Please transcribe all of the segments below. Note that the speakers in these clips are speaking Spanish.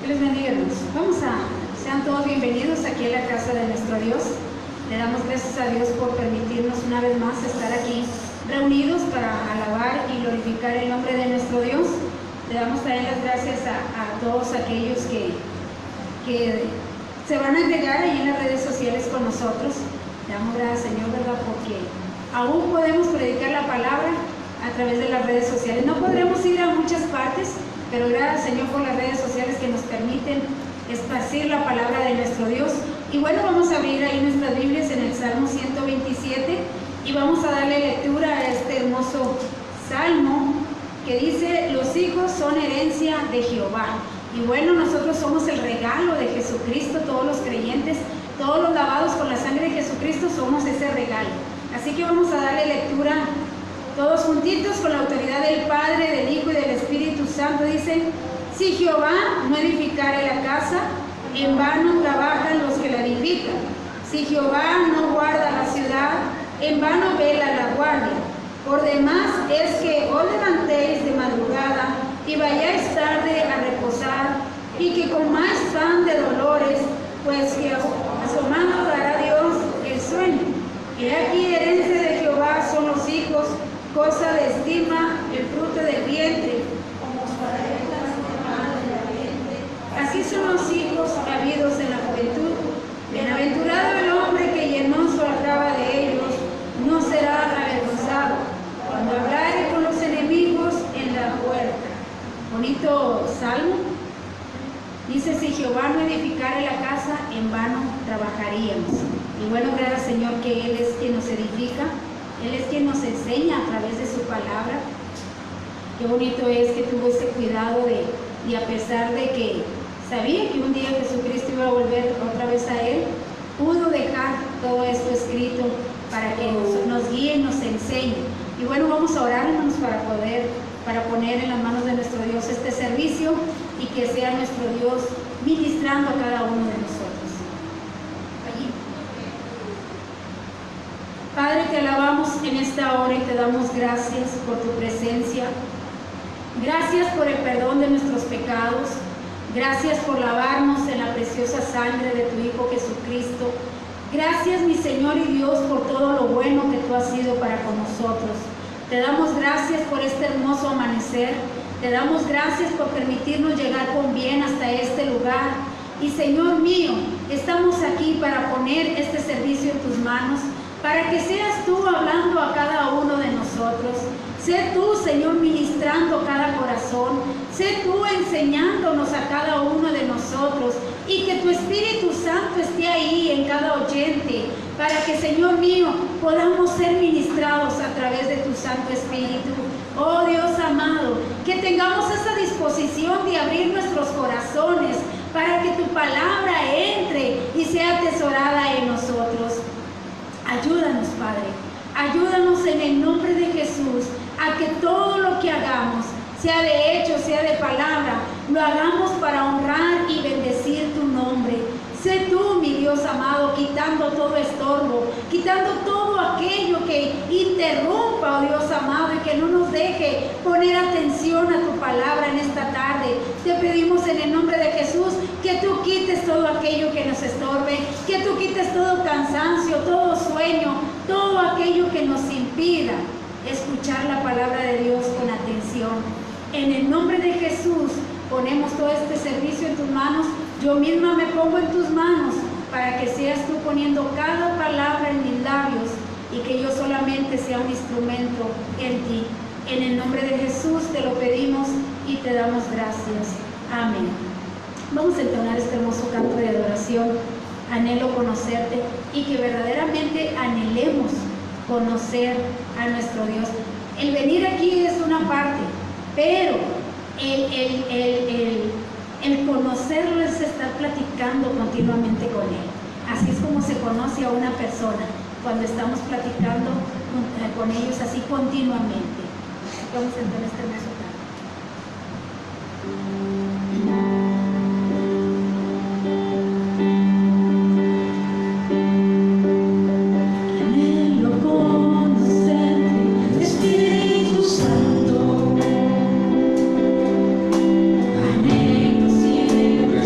Dios les bendiga, hermanos. Sean todos bienvenidos aquí a la casa de nuestro Dios. Le damos gracias a Dios por permitirnos una vez más estar aquí reunidos para alabar y glorificar el nombre de nuestro Dios. Le damos también las gracias a todos aquellos que se van a agregar ahí en las redes sociales con nosotros. Le damos gracias, Señor, ¿verdad? Porque aún podemos predicar la palabra a través de las redes sociales. No podremos ir a muchas partes, pero gracias, Señor, por las redes sociales que nos permiten esparcir la palabra de nuestro Dios. Y bueno, vamos a abrir ahí nuestras Biblias en el Salmo 127 y vamos a darle lectura a este hermoso salmo que dice: los hijos son herencia de Jehová. Y bueno, nosotros somos el regalo de Jesucristo, todos los creyentes, todos los lavados con la sangre de Jesucristo somos ese regalo. Así que vamos a darle lectura todos juntitos con la autoridad del Padre, del Hijo y del Espíritu Santo. Dice: si Jehová no edificare la casa, en vano trabajan los que la edifican. Si Jehová no guarda la ciudad, en vano vela la guardia. Por demás es que os levantéis de madrugada y vayáis tarde a reposar, y que comáis pan de dolores, pues que a su mano dará Dios el sueño. He aquí herencia de Jehová son los hijos, cosa de estima el fruto del vientre, como para así son los hijos habidos en la juventud. Bienaventurado el hombre que llenó su aljaba de ellos, no será avergonzado cuando hablare con los enemigos en la puerta. Bonito salmo. Dice: si Jehová no edificare la casa, en vano trabajaríamos. Y bueno, gracias, Señor, que Él es quien nos edifica, Él es quien nos enseña a través de su palabra. Qué bonito es que tuvo ese cuidado y a pesar de que sabía que un día Jesucristo iba a volver otra vez a Él, pudo dejar todo esto escrito para que nos guíe y nos enseñe. Y bueno, vamos a orar, hermanos, para poner en las manos de nuestro Dios este servicio y que sea nuestro Dios ministrando a cada uno de nosotros. Allí. Padre, te alabamos en esta hora y te damos gracias por tu presencia. Gracias por el perdón de nuestros pecados. Gracias por lavarnos en la preciosa sangre de tu Hijo Jesucristo. Gracias, mi Señor y Dios, por todo lo bueno que tú has sido para con nosotros. Te damos gracias por este hermoso amanecer. Te damos gracias por permitirnos llegar con bien hasta este lugar. Y Señor mío, estamos aquí para poner este servicio en tus manos, para que seas tú hablando a cada uno de nosotros. Sé tú, Señor, ministrando cada corazón. Sé tú enseñándonos a cada uno de nosotros. Y que tu Espíritu Santo esté ahí en cada oyente, para que, Señor mío, podamos ser ministrados a través de tu Santo Espíritu. Oh Dios amado, que tengamos esa disposición de abrir nuestros corazones para que tu palabra entre y sea atesorada en nosotros. Ayúdanos, Padre. Ayúdanos en el nombre de Jesús a que todo lo que hagamos, sea de hecho, sea de palabra, lo hagamos para honrar y bendecir tu nombre. Sé tú, mi Dios amado, quitando todo estorbo, quitando todo aquello que interrumpa, oh Dios amado, y que no nos deje poner atención a tu palabra en esta tarde. Te pedimos en el nombre de Jesús que tú quites todo aquello que nos estorbe, que tú quites todo cansancio, todo sueño, todo aquello que nos impida escuchar la palabra de Dios con atención. En el nombre de Jesús ponemos todo este servicio en tus manos. Yo misma me pongo en tus manos para que seas tú poniendo cada palabra en mis labios y que yo solamente sea un instrumento en ti. En el nombre de Jesús te lo pedimos y te damos gracias. Amén. Vamos a entonar este hermoso canto de adoración. Anhelo conocerte, y que verdaderamente anhelemos conocer a nuestro Dios. El venir aquí es una parte, pero el conocerlo es estar platicando continuamente con Él. Así es como se conoce a una persona, cuando estamos platicando con ellos así continuamente. Vamos a entrar este hermoso canto. Santo, anhelo siempre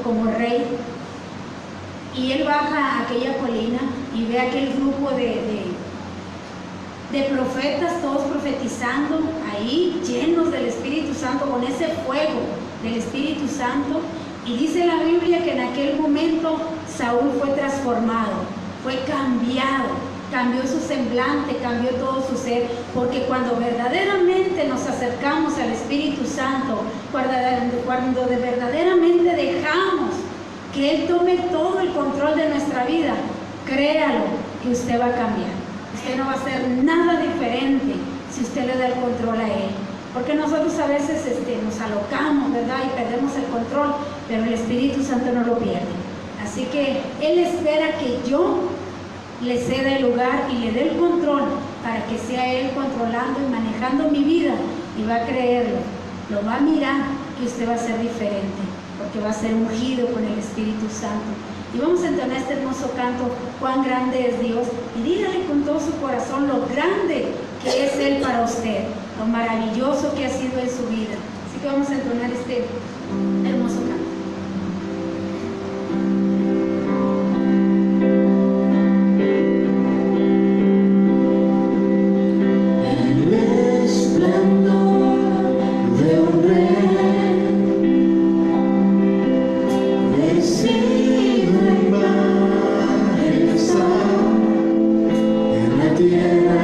como rey. Y él baja a aquella colina y ve aquel grupo de profetas, todos profetizando ahí, llenos del Espíritu Santo, con ese fuego del Espíritu Santo. Y dice la Biblia que en aquel momento Saúl fue transformado, fue cambiado, cambió su semblante, cambió todo su ser, porque cuando verdaderamente nos acercamos al Espíritu Santo, cuando verdaderamente dejamos que Él tome todo el control de nuestra vida, créalo que usted va a cambiar. Usted no va a hacer nada diferente si usted le da el control a Él. Porque nosotros a veces nos alocamos, ¿verdad? Y perdemos el control, pero el Espíritu Santo no lo pierde. Así que Él espera que yo le ceda el lugar y le dé el control para que sea Él controlando y manejando mi vida, y va a creerlo, lo va a mirar que usted va a ser diferente, porque va a ser ungido con el Espíritu Santo. Y vamos a entonar este hermoso canto, cuán grande es Dios, y dígale con todo su corazón lo grande que es Él para usted, lo maravilloso que ha sido en su vida. Así que vamos a entonar este hermoso canto. La tierra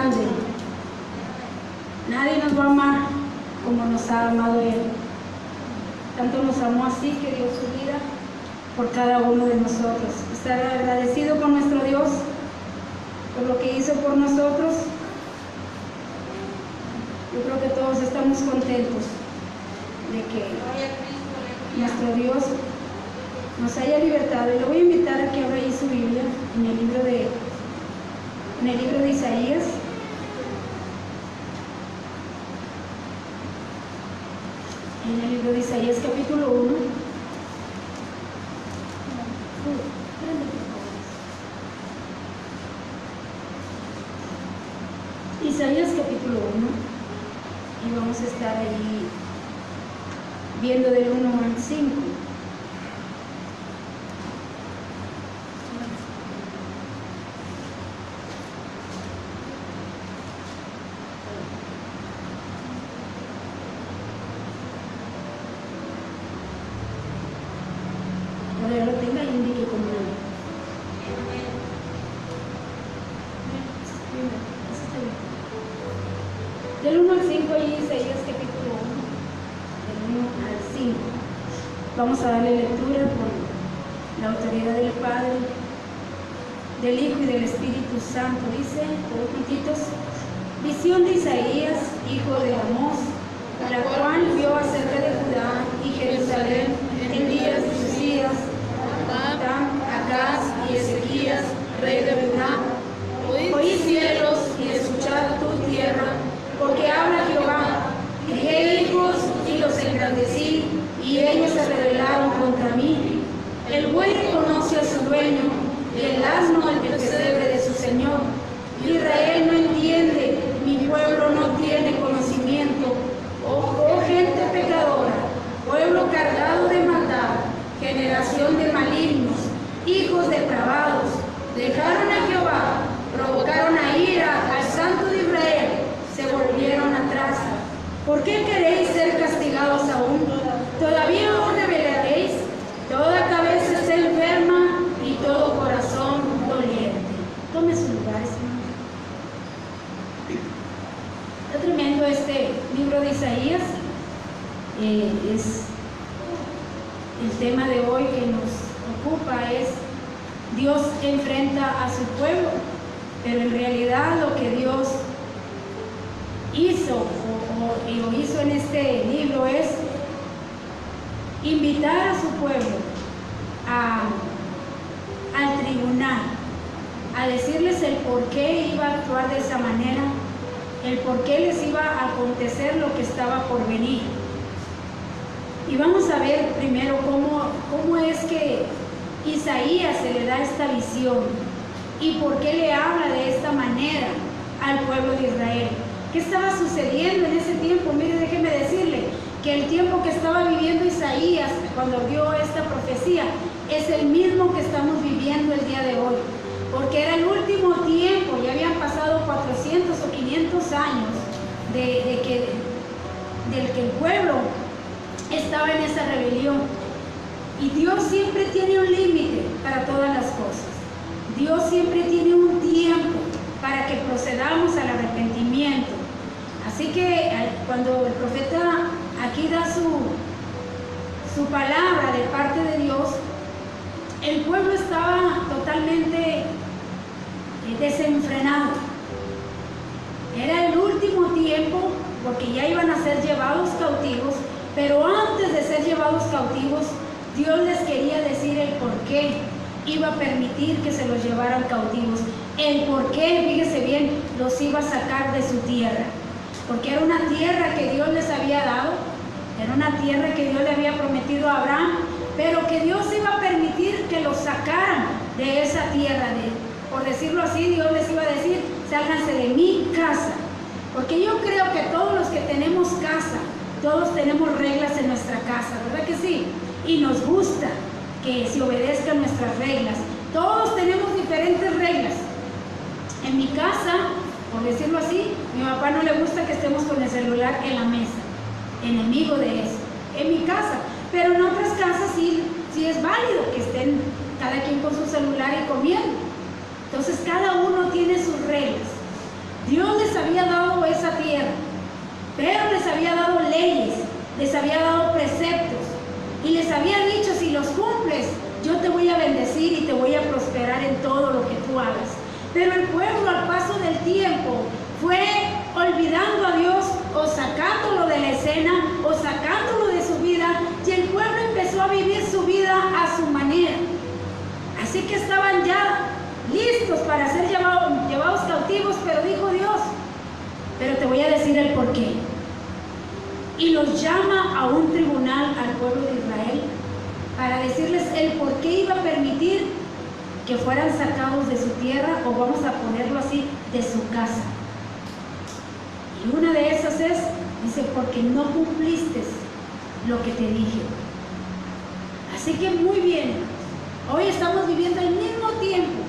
grande. Nadie nos va a amar como nos ha amado Él. Tanto nos amó así que dio su vida por cada uno de nosotros. Estar agradecido con nuestro Dios por lo que hizo por nosotros. Yo creo que todos estamos contentos de que nuestro Dios nos haya libertado. Y le voy a invitar a que abra ahí su Biblia en el libro de Isaías. En el libro de Isaías capítulo 1. Isaías capítulo 1. Y vamos a estar ahí viendo del 1 al 5. Cuando ya lo tenga, indique como del 1 al 5, ahí Isaías capítulo 1, del 1 al 5. Vamos a darle lectura por la autoridad del Padre, del Hijo y del Espíritu Santo. Dice, todos juntitos: visión de Isaías, hijo de Amós, la cual vio acerca de Judá y Jerusalén en días de Usías, Acaz y Ezequías, rey de Judá. Oí cielos y escuchad tu tierra, porque habla Jehová: dejé hijos y los engrandecí, y ellos se rebelaron contra mí. El buey conoce a su dueño, y el asno el pesebre de su señor. Israel no entiende, mi pueblo no tiene conocimiento. Oh gente pecadora, pueblo cargado de maldad, generación de malignos, hijos depravados, dejaron a Jehová, provocaron a ira al Santo de Israel, se volvieron atrás. ¿Por qué queréis ser castigados aún? ¿Todavía os rebelaréis? Toda cabeza está enferma y todo corazón doliente. Tome sus lugares, hermano. Está tremendo este libro de Isaías. Es el tema de hoy que nos ocupa, es Dios enfrenta a su pueblo, pero en realidad lo que Dios hizo o hizo en este libro es invitar a su pueblo al tribunal, a decirles el por qué iba a actuar de esa manera, el por qué les iba a acontecer lo que estaba por venir. Y vamos a ver primero cómo es que Isaías se le da esta visión y por qué le habla de esta manera al pueblo de Israel. ¿Qué estaba sucediendo en ese tiempo? Mire, déjeme decirle que el tiempo que estaba viviendo Isaías cuando dio esta profecía es el mismo que estamos viviendo el día de hoy, porque era el último tiempo, ya habían pasado 400 o 500 años del que el pueblo estaba en esa rebelión. Y Dios siempre tiene un límite para todas las cosas. Dios siempre tiene un tiempo para que procedamos al arrepentimiento. Así que cuando el profeta aquí da su palabra de parte de Dios, el pueblo estaba totalmente desenfrenado. Era el último tiempo, porque ya iban a ser llevados cautivos, pero antes de ser llevados cautivos, Dios les quería decir el por qué iba a permitir que se los llevaran cautivos. El por qué, fíjese bien, los iba a sacar de su tierra. Porque era una tierra que Dios les había dado, era una tierra que Dios le había prometido a Abraham, pero que Dios iba a permitir que los sacaran de esa tierra. Por decirlo así, Dios les iba a decir: sálganse de mi casa. Porque yo creo que todos los que tenemos casa, todos tenemos reglas en nuestra casa, ¿verdad que sí? Y nos gusta que se obedezcan nuestras reglas. Todos tenemos diferentes reglas. En mi casa, por decirlo así, mi papá no le gusta que estemos con el celular en la mesa, enemigo de eso, en mi casa. Pero en otras casas sí es válido que estén cada quien con su celular y comiendo. Entonces cada uno tiene sus reglas. Dios les había dado esa tierra, pero les había dado leyes, les había dado preceptos y les había dicho: si los cumples, yo te voy a bendecir y te voy a prosperar en todo lo que tú hagas. Pero el pueblo, al paso del tiempo, fue olvidando a Dios, o sacándolo de la escena, o sacándolo de su vida, y el pueblo empezó a vivir su vida a su manera. Así que estaban ya listos para ser llevados cautivos, pero dijo Dios: pero te voy a decir el por qué. Y los llama a un tribunal al pueblo de Israel para decirles el por qué iba a permitir que fueran sacados de su tierra, o vamos a ponerlo así, de su casa. Y una de esas es, dice: porque no cumpliste lo que te dije. Así que muy bien, hoy estamos viviendo el mismo tiempo,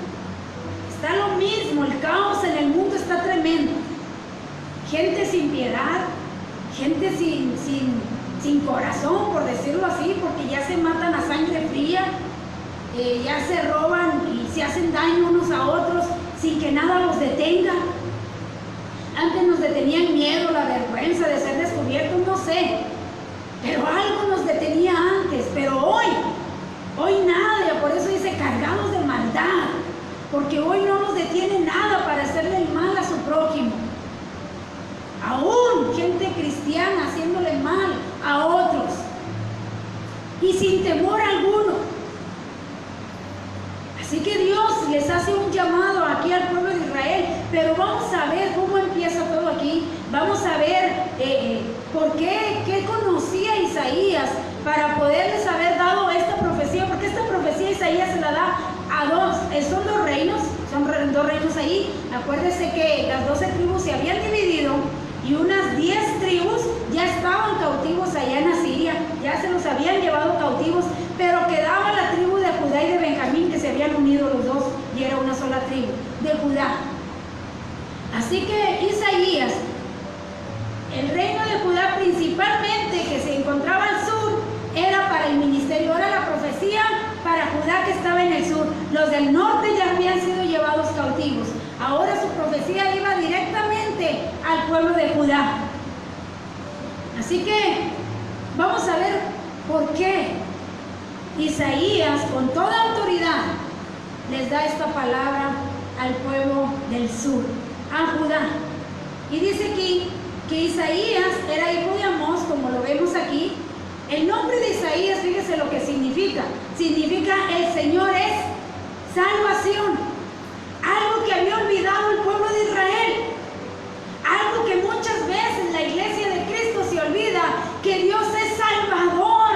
está lo mismo, el caos en el mundo está tremendo, gente sin piedad, gente sin corazón, por decirlo así, porque ya se matan a sangre fría, ya se roban y se hacen daño unos a otros sin que nada los detenga. Antes nos detenía el miedo, la vergüenza de ser descubiertos, no sé, pero algo nos detenía antes. Pero hoy nada, y por eso dice cargados de maldad, porque hoy no nos detiene nada para hacerle el mal a su prójimo. Aún gente cristiana haciéndole mal a otros y sin temor alguno. Así que Dios les hace un llamado aquí al pueblo de Israel, pero vamos a ver cómo empieza todo aquí. Vamos a ver por qué conocía Isaías para poderles haber dado esta profecía, porque esta profecía Isaías se la da a dos, son dos reinos ahí. Acuérdense que las 12 tribus se habían dividido y unas 10 tribus ya estaban cautivos allá en Asiria, ya se los habían llevado cautivos, pero quedaba la tribu de Judá y de Benjamín, que se habían unido los dos y era una sola tribu de Judá. Así que Isaías, el reino de Judá principalmente, que se encontraba al sur, era para el ministerio, era la profecía para Judá que estaba en el sur. Los del norte ya habían sido llevados cautivos. Ahora su profecía iba directamente al pueblo de Judá. Así que vamos a ver por qué Isaías, con toda autoridad, les da esta palabra al pueblo del sur, a Judá. Y dice aquí que Isaías era hijo de Amós, como lo vemos aquí. El nombre de Isaías, fíjese lo que significa. Significa el Señor es salvación. Algo que había olvidado el pueblo de Israel. Algo que muchas veces la iglesia de Cristo se olvida, que Dios es salvador.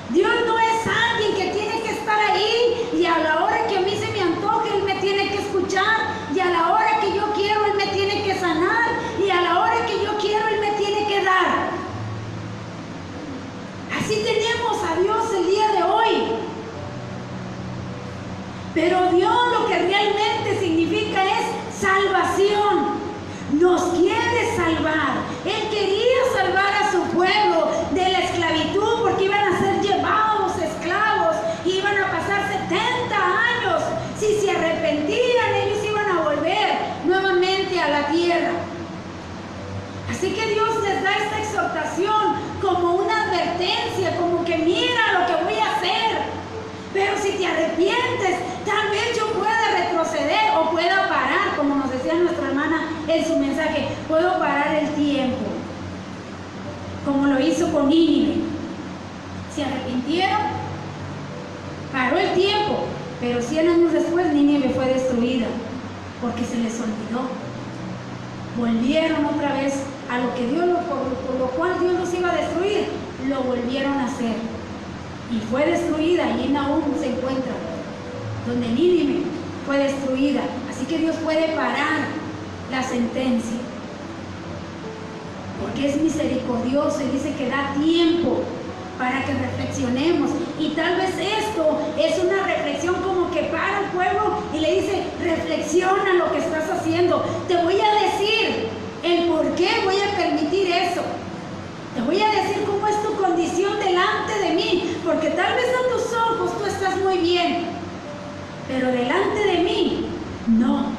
Dios no es alguien que tiene que estar ahí y a la hora que a mí se me antoje Él me tiene que escuchar, y a la hora que yo quiero Él me tiene que sanar, y a la hora que yo quiero Él me tiene que dar. Así tenemos a Dios el día de hoy. Pero Dios lo que realmente significa es salvación. Nos quiere salvar. Él quería salvar a su pueblo de la esclavitud, porque iban a ser llevados esclavos, iban a pasar 70 años. Si se arrepentían, ellos iban a volver nuevamente a la tierra. Así que Dios les da esta exhortación como una advertencia, como que mira lo que voy a hacer. Pero si te arrepientes, tal vez yo pueda retroceder o pueda parar, como nos decía nuestra hermana en su mensaje, puedo parar el tiempo, como lo hizo con Nínive. Se arrepintieron, paró el tiempo, pero 100 años después Nínive fue destruida, porque se les olvidó. Volvieron otra vez a lo que Dios, por lo cual Dios los iba a destruir, lo volvieron a hacer. Y fue destruida, y en Nahum se encuentra, donde Nínive fue destruida. Así que Dios puede parar la sentencia, porque es misericordioso y dice que da tiempo para que reflexionemos. Y tal vez esto es una reflexión como que para el pueblo y le dice: reflexiona lo que estás haciendo. Te voy a decir el por qué voy a permitir eso. Te voy a decir cómo es tu condición delante de mí, porque tal vez a tus ojos tú estás muy bien, pero delante de mí, no.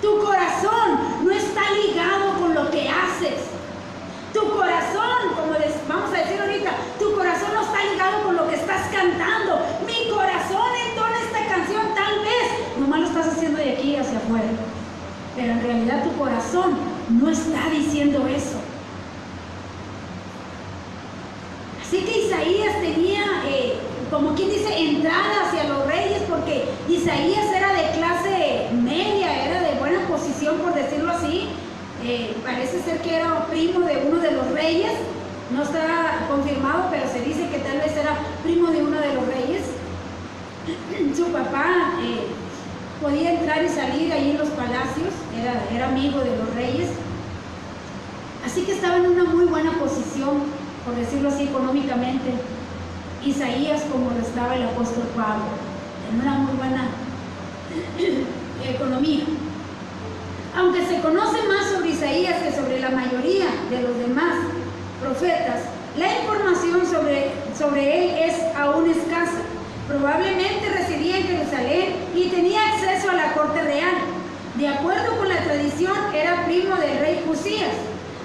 Tu corazón no ligado con lo que haces. Tu corazón, como vamos a decir ahorita, tu corazón no está ligado con lo que estás cantando. Mi corazón entona esta canción, tal vez nomás lo estás haciendo de aquí hacia afuera, pero en realidad tu corazón no está diciendo eso. Así que Isaías tenía, como quien dice, entrada hacia los reyes, porque Isaías era de clase media, era de buena posición, por decirlo así. Parece ser que era primo de uno de los reyes, no está confirmado, pero se dice que tal vez era primo de uno de los reyes. Su papá podía entrar y salir ahí en los palacios, era amigo de los reyes, así que estaba en una muy buena posición, por decirlo así, económicamente. Isaías, como lo estaba el apóstol Pablo, en una muy buena economía. Aunque se conoce más sobre Isaías que sobre la mayoría de los demás profetas, la información sobre él es aún escasa. Probablemente residía en Jerusalén y tenía acceso a la corte real. De acuerdo con la tradición, era primo del rey Josías,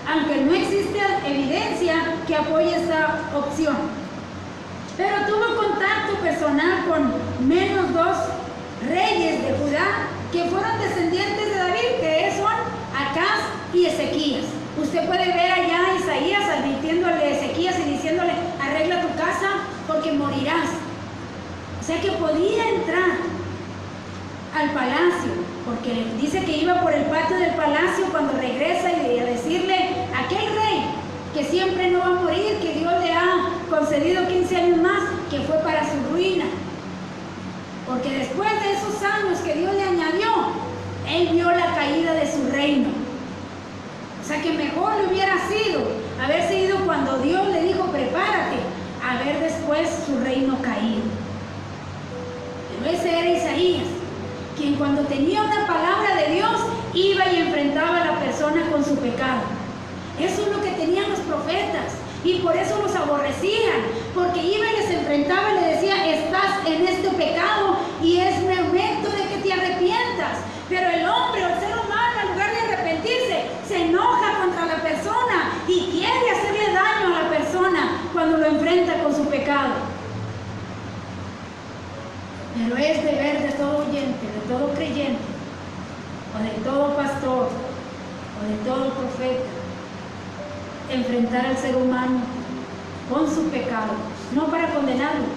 aunque no existe evidencia que apoye esta opción. Pero tuvo contacto personal con menos dos reyes de Judá que fueron descendientes de David, que son Acaz y Ezequías. Usted puede ver allá a Isaías advirtiéndole a Ezequías y diciéndole: arregla tu casa porque morirás. O sea que podía entrar al palacio, porque dice que iba por el patio del palacio cuando regresa y a decirle a aquel rey que siempre no va a morir, que Dios le ha concedido 15 años más, que fue para su ruina. Porque después de esos años que Dios le añadió, él vio la caída de su reino. O sea que mejor le hubiera sido haberse ido cuando Dios le dijo: prepárate, a ver después su reino caído. Pero ese era Isaías, quien cuando tenía una palabra de Dios iba y enfrentaba a la persona con su pecado. Eso es lo que tenían los profetas, y por eso los aborrecían, porque iba y les enfrentaba y le decía: estás en este pecado y es momento de que te arrepientas. Pero el hombre o el ser humano, en lugar de arrepentirse, se enoja contra la persona y quiere hacerle daño a la persona cuando lo enfrenta con su pecado. Pero es deber de todo oyente, de todo creyente, o de todo pastor, o de todo profeta, enfrentar al ser humano con su pecado, no para condenarlo,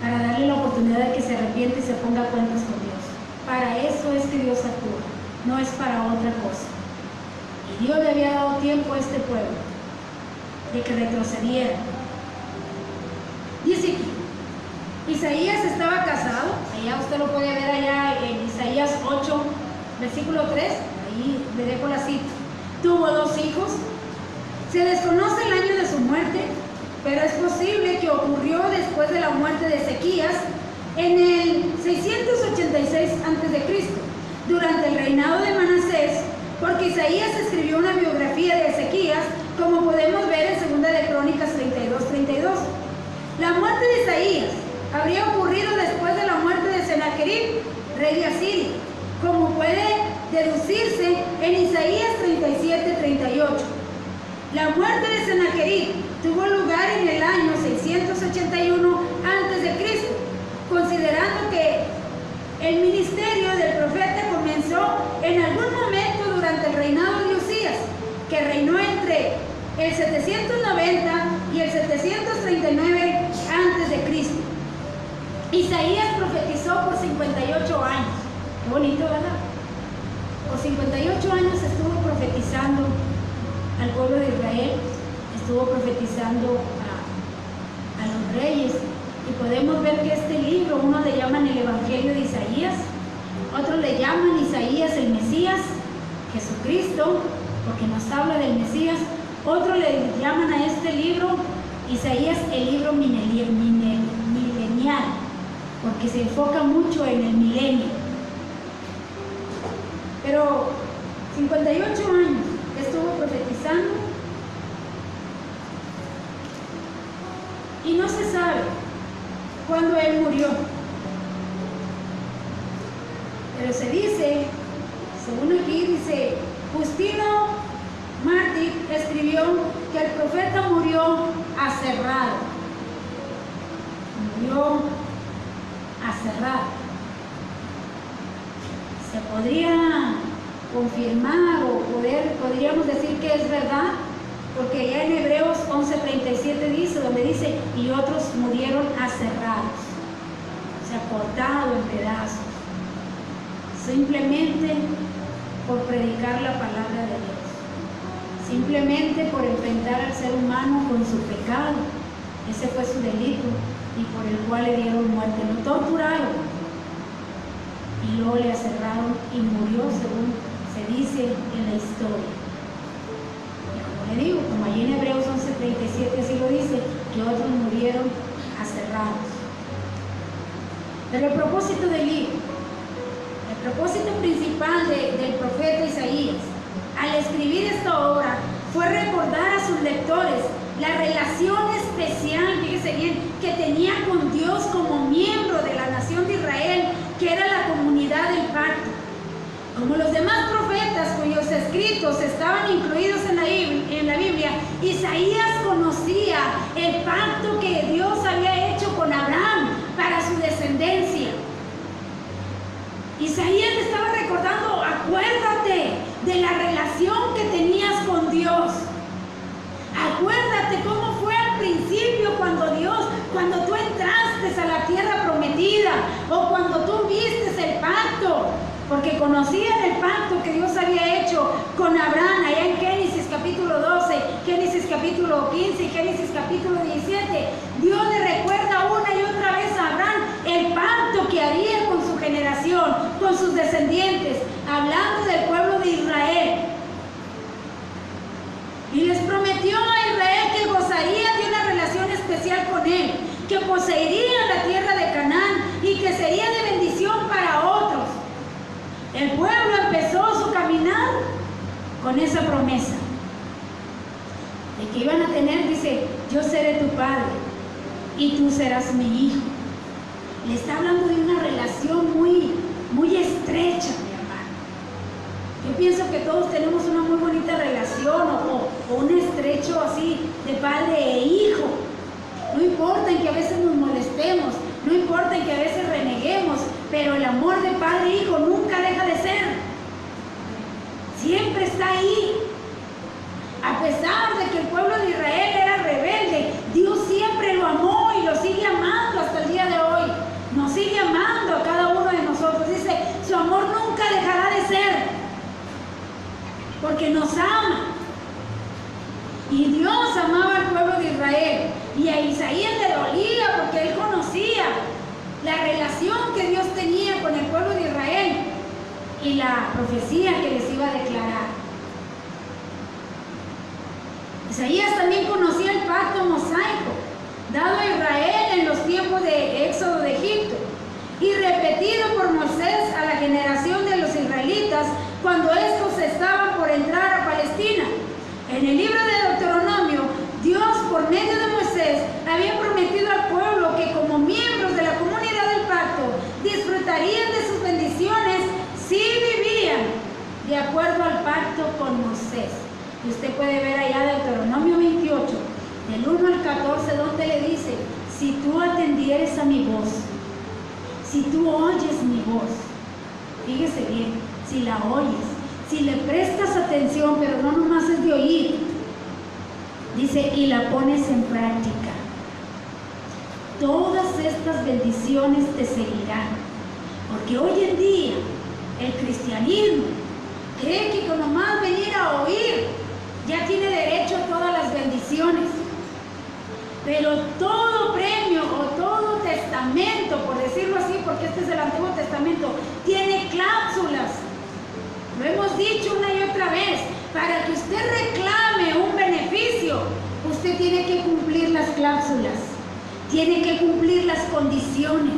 para darle la oportunidad de que se arrepiente y se ponga a cuentas con Dios. Para eso es que Dios actúa, no es para otra cosa. Y Dios le había dado tiempo a este pueblo de que retrocediera. Dice que Isaías estaba casado, allá usted lo puede ver allá en Isaías 8, versículo 3, ahí le dejo la cita. Tuvo 2 hijos. Se desconoce el año de su muerte, pero es posible que ocurrió después de la muerte de Ezequías en el 686 a.C., durante el reinado de Manasés, porque Isaías escribió una biografía de Ezequías, como podemos ver en 2 de Crónicas 32:32. La muerte de Isaías habría ocurrido después de la muerte de Sennacherib, rey de Asiria, como puede deducirse en Isaías 37:38. La muerte de Sennacherib tuvo lugar en el año 681 a.C., considerando que el ministerio del profeta comenzó en algún momento durante el reinado de Usías, que reinó entre el 790 y el 739 a.C. Isaías profetizó por 58 años. Qué bonito, ¿verdad? Por 58 años estuvo profetizando al pueblo de Israel, estuvo profetizando a los reyes, y podemos ver que este libro, uno le llaman el Evangelio de Isaías, otros le llaman Isaías el Mesías, Jesucristo, porque nos habla del Mesías, otros le llaman a este libro Isaías el libro milenial, porque se enfoca mucho en el milenio. Pero 58 años estuvo profetizando y no se sabe cuándo él murió, pero se dice, según aquí dice, Justino escribió que el profeta murió aserrado. Murió aserrado. Se podría confirmar o podríamos decir que es verdad, porque ya en Hebreos 11:37 dice, donde dice, y otros murieron aserrados, o sea, cortados en pedazos, simplemente por predicar la palabra de Dios, simplemente por enfrentar al ser humano con su pecado. Ese fue su delito y por el cual le dieron muerte, lo torturaron y luego le aserraron y murió, según se dice en la historia. Y como le digo, como allí en Hebreos 11:37 así lo dice, que otros murieron aserrados. Pero el propósito del libro, el propósito principal del profeta Isaías, al escribir esta obra, fue recordar a sus lectores la relación especial, fíjese bien, que tenía con Dios como miembro de la nación de Israel, que era la comunidad del pacto. Como los demás profetas cuyos escritos estaban incluidos en la Biblia, Isaías conocía el pacto que Dios había hecho con Abraham para su descendencia. Isaías le estaba recordando, acuérdate de la relación que tenías con Dios. Acuérdate cómo fue al principio cuando tú entraste a la tierra prometida, o cuando tú viste el pacto, porque conocían el pacto que Dios había hecho con Abraham, allá en Génesis capítulo 12, Génesis capítulo 15 y Génesis capítulo 17. Dios le recuerda una y otra vez a Abraham el pacto que haría con su generación, con sus descendientes, hablando del pueblo de Israel. Y les prometió a Israel que gozaría de una relación especial con él, que poseería la tierra de Canaán y que sería de bendición para otros. El pueblo empezó su caminar con esa promesa de que iban a tener, dice, yo seré tu padre y tú serás mi hijo. Le está hablando de una relación muy, muy estrecha, mi hermano. Yo pienso que todos tenemos una muy bonita relación o un estrecho así de padre e hijo. No importa en que a veces nos molestemos, no importa en que a veces reneguemos, pero el amor de padre e hijo nunca deja de ser. Siempre está ahí. A pesar de que el pueblo de Israel era rebelde, Dios siempre lo amó y lo sigue amando hasta el día de hoy. Nos sigue amando a cada uno de nosotros. Dice, su amor nunca dejará de ser, porque nos ama. Y Dios amaba al pueblo de Israel, y a Isaías le dolía porque él conocía la relación que Dios tenía con el pueblo de Israel y la profecía que les iba a declarar. Isaías también conocía el pacto mosaico dado a Israel en los tiempos de Éxodo de Egipto y repetido por Moisés a la generación de los israelitas cuando estos estaban por entrar a Palestina. En el libro de Deuteronomio, Dios, por medio de Moisés, había prometido al pueblo que como miembros de la comunidad del pacto disfrutarían de sus bendiciones si vivían de acuerdo al pacto con Moisés. Y usted puede ver allá Deuteronomio 28, del 1 al 14, donde le dice, si tú atendieres a mi voz, si tú oyes mi voz, fíjese bien, si la oyes, si le prestas atención, pero no nomás es de oír, dice, y la pones en práctica, todas estas bendiciones te seguirán. Porque hoy en día el cristianismo cree que con nomás venir a oír ya tiene derecho a todas las bendiciones. Pero todo premio o todo testamento, por decirlo así, porque este es el Antiguo Testamento, tiene cláusulas. Lo hemos dicho una y otra vez. Para que usted reclame un beneficio, usted tiene que cumplir las cláusulas, tiene que cumplir las condiciones.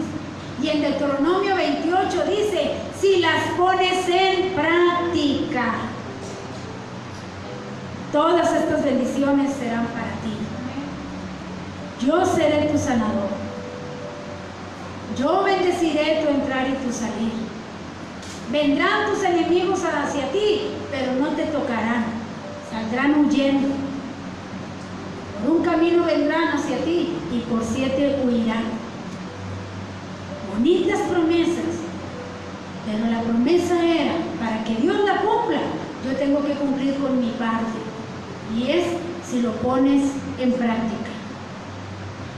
Y en Deuteronomio 28 dice, si las pones en práctica, todas estas bendiciones serán para ti. Yo seré tu sanador. Yo bendeciré tu entrar y tu salir. Vendrán tus enemigos hacia ti, pero no te tocarán. Saldrán huyendo. hacia ti y por 7 huirán. Bonitas promesas, pero la promesa era, para que Dios la cumpla, yo tengo que cumplir con mi parte, y es si lo pones en práctica.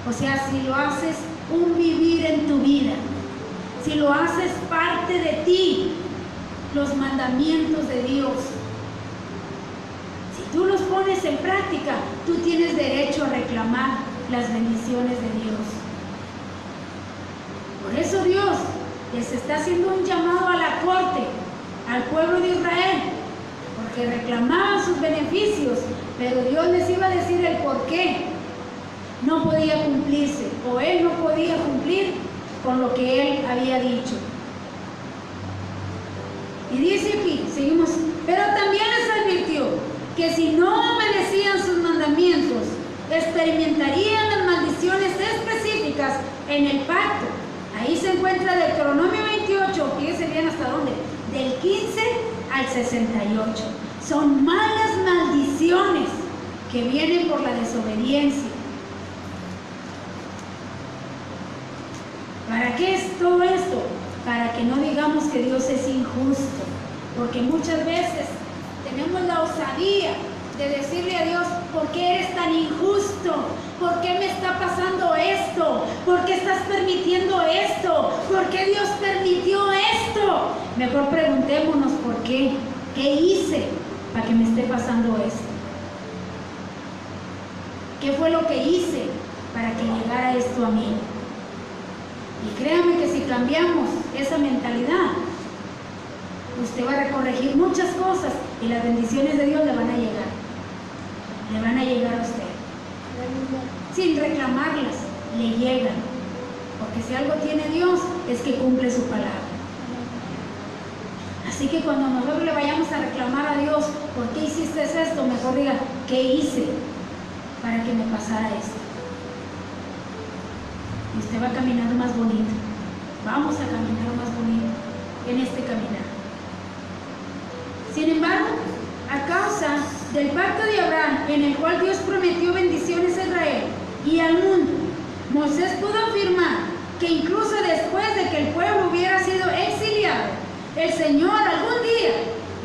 O sea, si lo haces un vivir en tu vida, si lo haces parte de ti, los mandamientos de Dios. Si tú los pones en práctica, tú tienes derecho a reclamar las bendiciones de Dios. Por eso Dios les está haciendo un llamado a la corte, al pueblo de Israel, porque reclamaban sus beneficios, pero Dios les iba a decir el por qué no podía cumplirse, o Él no podía cumplir con lo que Él había dicho. Y dice aquí, seguimos, pero también les advirtió que si no obedecían sus mandamientos, experimentarían las maldiciones específicas en el pacto. Ahí se encuentra Deuteronomio 28, fíjense bien hasta dónde, del 15 al 68. Son malas maldiciones que vienen por la desobediencia. ¿Para qué es todo esto? Para que no digamos que Dios es injusto, porque muchas veces tenemos la osadía de decirle a Dios, ¿por qué eres tan injusto? ¿Por qué me está pasando esto? ¿Por qué estás permitiendo esto? ¿Por qué Dios permitió esto? Mejor preguntémonos por qué. ¿Qué hice para que me esté pasando esto? ¿Qué fue lo que hice para que llegara esto a mí? Y créame que si cambiamos esa mentalidad, usted va a corregir muchas cosas y las bendiciones de Dios le van a llegar. Le van a llegar a usted. Sin reclamarlas, le llegan. Porque si algo tiene Dios, es que cumple su palabra. Así que cuando nosotros le vayamos a reclamar a Dios, ¿por qué hiciste esto? Mejor diga, ¿qué hice para que me pasara esto? Y usted va a caminar más bonito. Vamos a caminar más bonito en este caminar. Sin embargo, a causa del pacto de Abraham, en el cual Dios prometió bendiciones a Israel y al mundo, Moisés pudo afirmar que incluso después de que el pueblo hubiera sido exiliado, el Señor algún día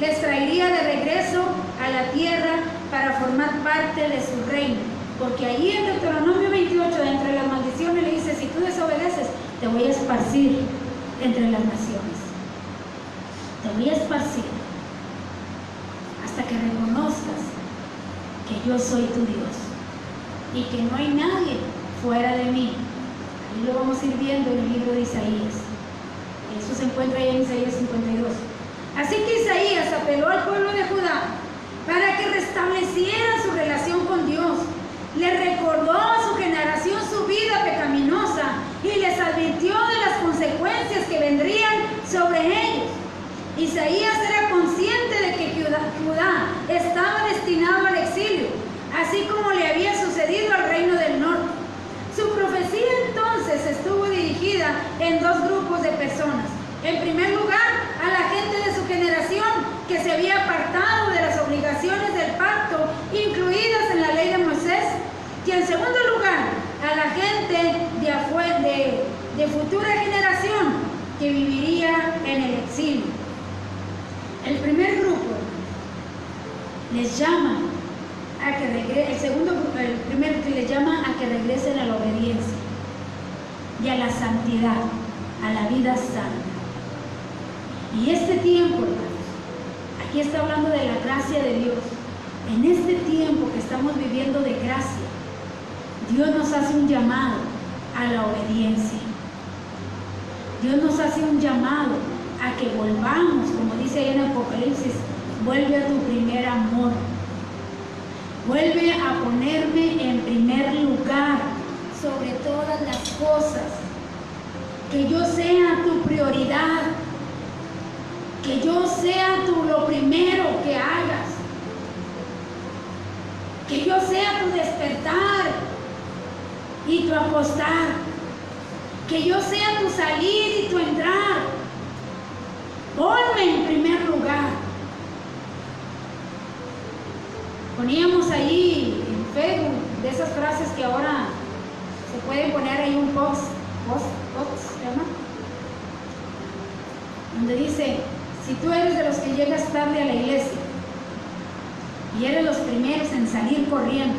les traería de regreso a la tierra para formar parte de su reino. Porque allí en Deuteronomio 28, entre las maldiciones, le dice, si tú desobedeces, te voy a esparcir entre las naciones. Te voy a esparcir hasta que reconozcas que yo soy tu Dios y que no hay nadie fuera de mí. Ahí lo vamos a ir viendo en el libro de Isaías. Eso se encuentra ahí en Isaías 52. Así que Isaías apeló al pueblo de Judá para que restablecieran su relación con Dios. Le recordó a su generación su vida pecaminosa y les advirtió de las consecuencias que vendrían sobre ellos. Isaías era consciente de que Judá estaba destinado al exilio, así como le había sucedido al reino del norte. Su profecía entonces estuvo dirigida en dos grupos de personas. En primer lugar, a la gente de su generación que se había apartado de las obligaciones del pacto incluidas en la ley de Moisés, y en segundo lugar, a la gente de futura generación que viviría en el exilio. El primer grupo les llama a que regresen, el primero que les llama a que regresen a la obediencia y a la santidad, a la vida santa. Y este tiempo, hermanos, aquí está hablando de la gracia de Dios. En este tiempo que estamos viviendo de gracia, Dios nos hace un llamado a la obediencia. Dios nos hace un llamado a que volvamos, como dice ahí en Apocalipsis, vuelve a tu primer amor. Vuelve a ponerme en primer lugar sobre todas las cosas. Que yo sea tu prioridad. Que yo sea lo primero que hagas. Que yo sea tu despertar y tu acostar. Que yo sea tu salir y tu entrar. Ponme en primer lugar. Poníamos ahí en Facebook de esas frases que ahora pueden poner ahí un post, ¿se llama? Donde dice, si tú eres de los que llegas tarde a la iglesia y eres los primeros en salir corriendo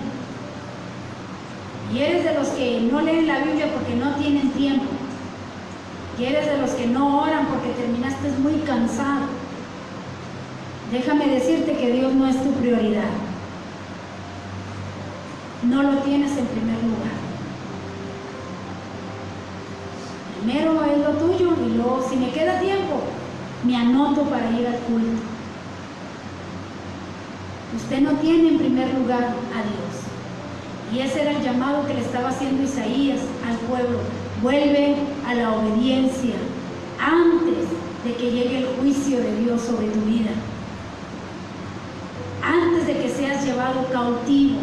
y eres de los que no leen la Biblia porque no tienen tiempo y eres de los que no oran porque terminaste muy cansado, déjame decirte que Dios no es tu prioridad. No lo tienes en primer lugar. Primero es lo tuyo y luego, si me queda tiempo, me anoto para ir al culto. Usted no tiene en primer lugar a Dios. Y ese era el llamado que le estaba haciendo Isaías al pueblo. Vuelve a la obediencia antes de que llegue el juicio de Dios sobre tu vida. Antes de que seas llevado cautivo.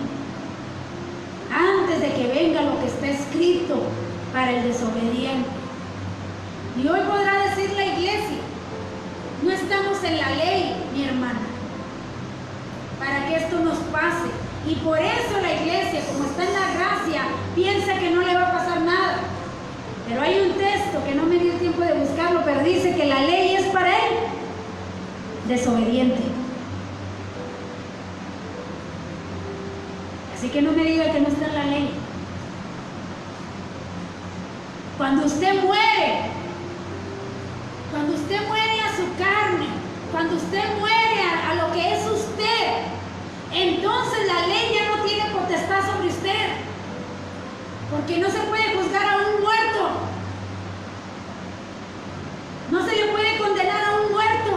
Antes de que venga lo que está escrito para el desobediente. Y hoy podrá decir la iglesia, no estamos en la ley, mi hermana, para que esto nos pase. Y por eso la iglesia, como está en la gracia, piensa que no le va a pasar nada. Pero hay un texto que no me dio tiempo de buscarlo, pero dice que la ley es para él desobediente. Así que no me diga que no está en la ley. Cuando usted muere a su carne, cuando usted muere a lo que es usted, entonces la ley ya no tiene potestad sobre usted, porque no se puede juzgar a un muerto, no se le puede condenar a un muerto,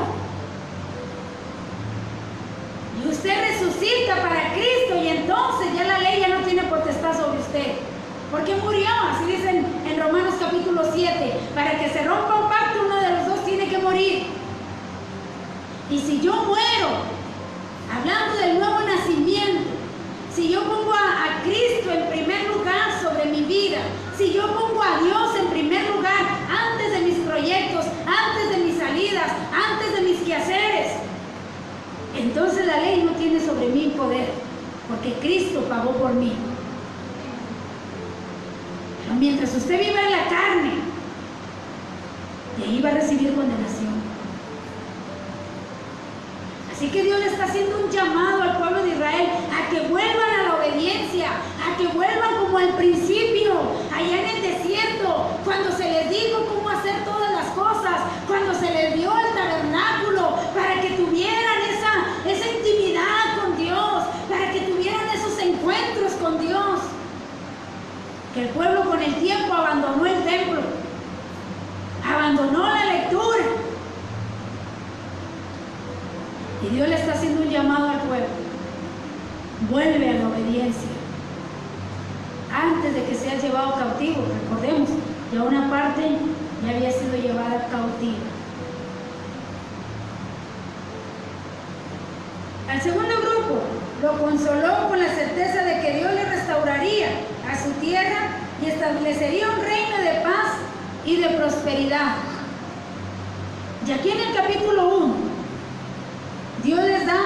y usted resucita para Cristo y entonces ya la ley ya no tiene potestad sobre usted. ¿Por qué murió? Así dicen en Romanos capítulo 7. Para que se rompa un pacto, uno de los dos tiene que morir. Y si yo muero, hablando del nuevo nacimiento, si yo pongo a Cristo en primer lugar sobre mi vida, si yo pongo a Dios en primer lugar antes de mis proyectos, antes de mis salidas, antes de mis quehaceres, entonces la ley no tiene sobre mí poder, porque Cristo pagó por mí. Mientras usted viva en la carne, de ahí va a recibir condenación. Así que Dios le está haciendo un llamado al pueblo de Israel a que vuelvan a la obediencia, a que vuelvan como al principio, allá en el desierto, cuando se les dijo cómo hacer todas las cosas, cuando se les dio el tabernáculo, para que tuvieran esa intimidad con Dios, para que tuvieran esos encuentros con Dios. Que el pueblo con el tiempo abandonó el templo, abandonó la lectura. Y Dios le está haciendo un llamado al pueblo. Vuelve a la obediencia. Antes de que seas llevado cautivo, recordemos, ya una parte ya había sido llevada cautiva. Al segundo grupo lo consoló con la certeza de que Dios le restauraría a su tierra y establecería un reino de paz y de prosperidad. Y aquí en el capítulo 1, Dios les da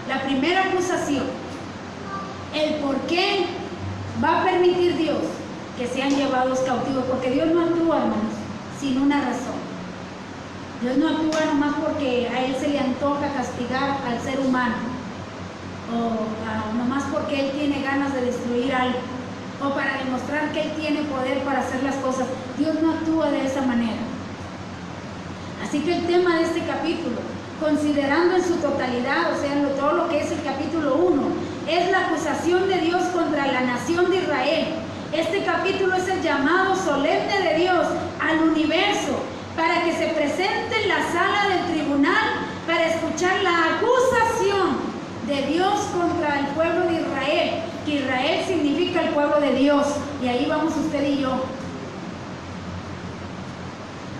la primera acusación, el por qué va a permitir Dios que sean llevados cautivos, porque Dios no actúa, hermanos, sin una razón. Dios no actúa nomás porque a Él se le antoja castigar al ser humano, o nomás porque Él tiene ganas de destruir algo, o para demostrar que Él tiene poder para hacer las cosas. Dios no actúa de esa manera. Así que el tema de este capítulo, considerando en su totalidad, o sea, todo lo que es el capítulo 1, es la acusación de Dios contra la nación de Israel. Este capítulo es el llamado solemne de Dios al universo para que se presente en la sala del tribunal para escuchar la acusación de Dios contra el pueblo de Israel, que Israel significa el pueblo de Dios, y ahí vamos usted y yo.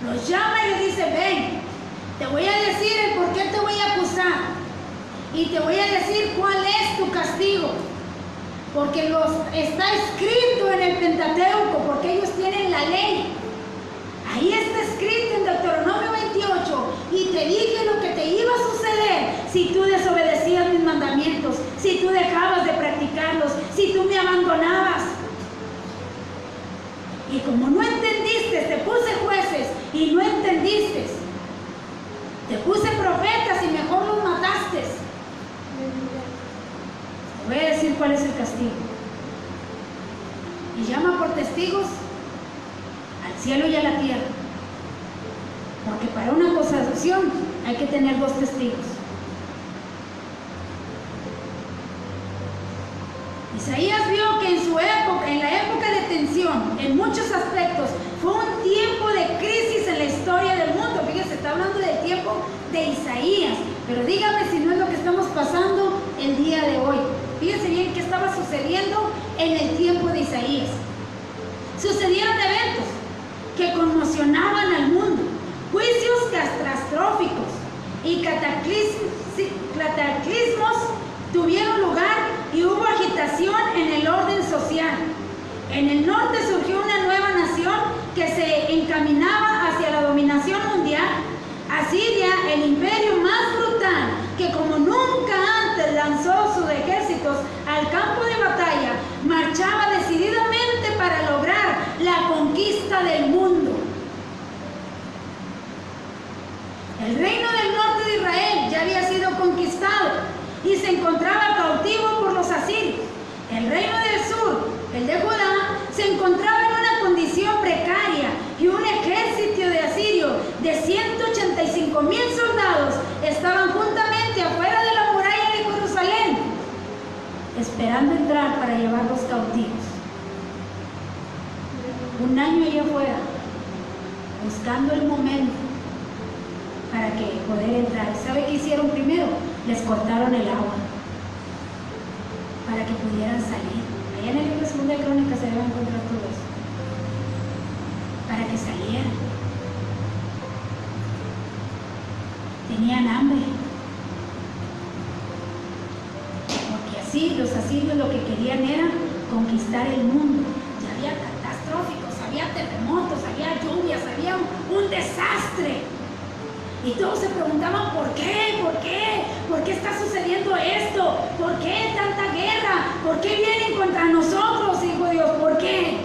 Los llama y les dice: ven, te voy a decir el por qué te voy a acusar, y te voy a decir cuál es tu castigo, porque está escrito en el Pentateuco, porque ellos tienen la ley. Ahí está escrito en Deuteronomio 28, y te dije lo que te iba a suceder si tú desobedecías mis mandamientos, si tú dejabas de practicarlos, si tú me abandonabas. Y como no entendiste, te puse jueces y no entendiste. Te puse profetas y mejor los mataste. Te voy a decir cuál es el castigo. Y llama por testigos al cielo y a la tierra. Porque para una acusación hay que tener 2 testigos. Isaías vio que en la época de tensión, en muchos aspectos, fue un tiempo de crisis en la historia del mundo. Fíjese, está hablando del tiempo de Isaías, pero dígame si no es lo que estamos pasando el día de hoy. Fíjese bien qué estaba sucediendo en el tiempo de Isaías. Sucedieron eventos que conmocionaban al mundo, juicios catastróficos y cataclismos tuvieron lugar y hubo agitación en el orden social. En el norte surgió una nueva nación que se encaminaba hacia la dominación mundial. Asiria, el imperio más brutal, que como nunca antes lanzó sus ejércitos al campo de batalla, marchaba decididamente para lograr la conquista del mundo. El reino del norte de Israel ya había sido conquistado y se encontraba cautivo por los asirios. El reino del sur, el de Judá, se encontraba en una condición precaria y un ejército de asirios de 185,000 soldados estaban juntamente afuera de la muralla de Jerusalén, esperando entrar para llevarlos cautivos. Un año allá afuera, buscando el momento para que poder entrar. ¿Sabe qué hicieron primero? Les cortaron el agua para que pudieran salir. Allá en el libro de 2 de Crónicas se debe encontrar todo eso, para que salieran. Tenían hambre, porque así los asirios lo que querían era conquistar el mundo. Ya había catastróficos, había terremotos, había lluvias, había un desastre. Y todos se preguntaban ¿por qué? ¿Por qué? ¿Por qué está sucediendo esto? ¿Por qué tanta guerra? ¿Por qué vienen contra nosotros, hijo de Dios? ¿Por qué?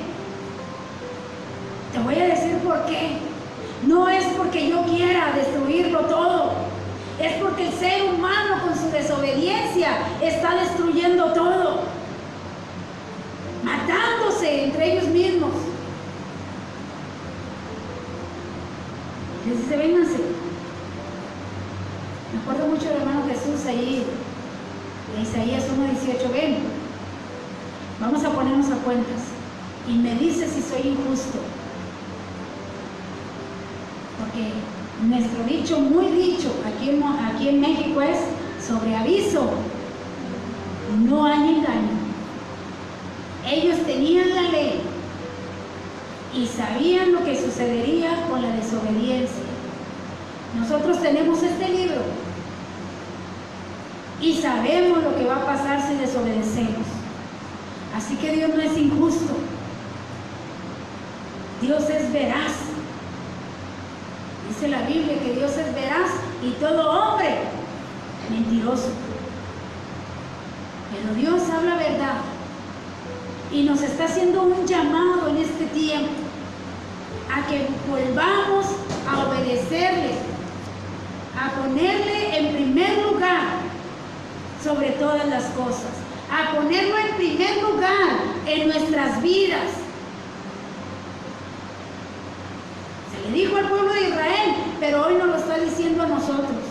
Te voy a decir por qué. No es porque yo quiera destruirlo todo. Es porque el ser humano con su desobediencia está destruyendo todo. Matándose entre ellos mismos. Les dice, vénganse. Me acuerdo mucho del hermano Jesús ahí, de Isaías 1:18, ven, vamos a ponernos a cuentas, y me dice si soy injusto, porque nuestro dicho, muy dicho, aquí en México es, sobre aviso, no hay engaño. Ellos tenían la ley, y sabían lo que sucedería con la desobediencia. Nosotros tenemos este libro y sabemos lo que va a pasar si desobedecemos. Así que Dios no es injusto. Dios es veraz. Dice la Biblia que Dios es veraz y todo hombre mentiroso. Pero Dios habla verdad y nos está haciendo un llamado en este tiempo a que volvamos a obedecerle, a ponerle en primer lugar sobre todas las cosas, a ponerlo en primer lugar en nuestras vidas. Se le dijo al pueblo de Israel, pero hoy nos lo está diciendo a nosotros.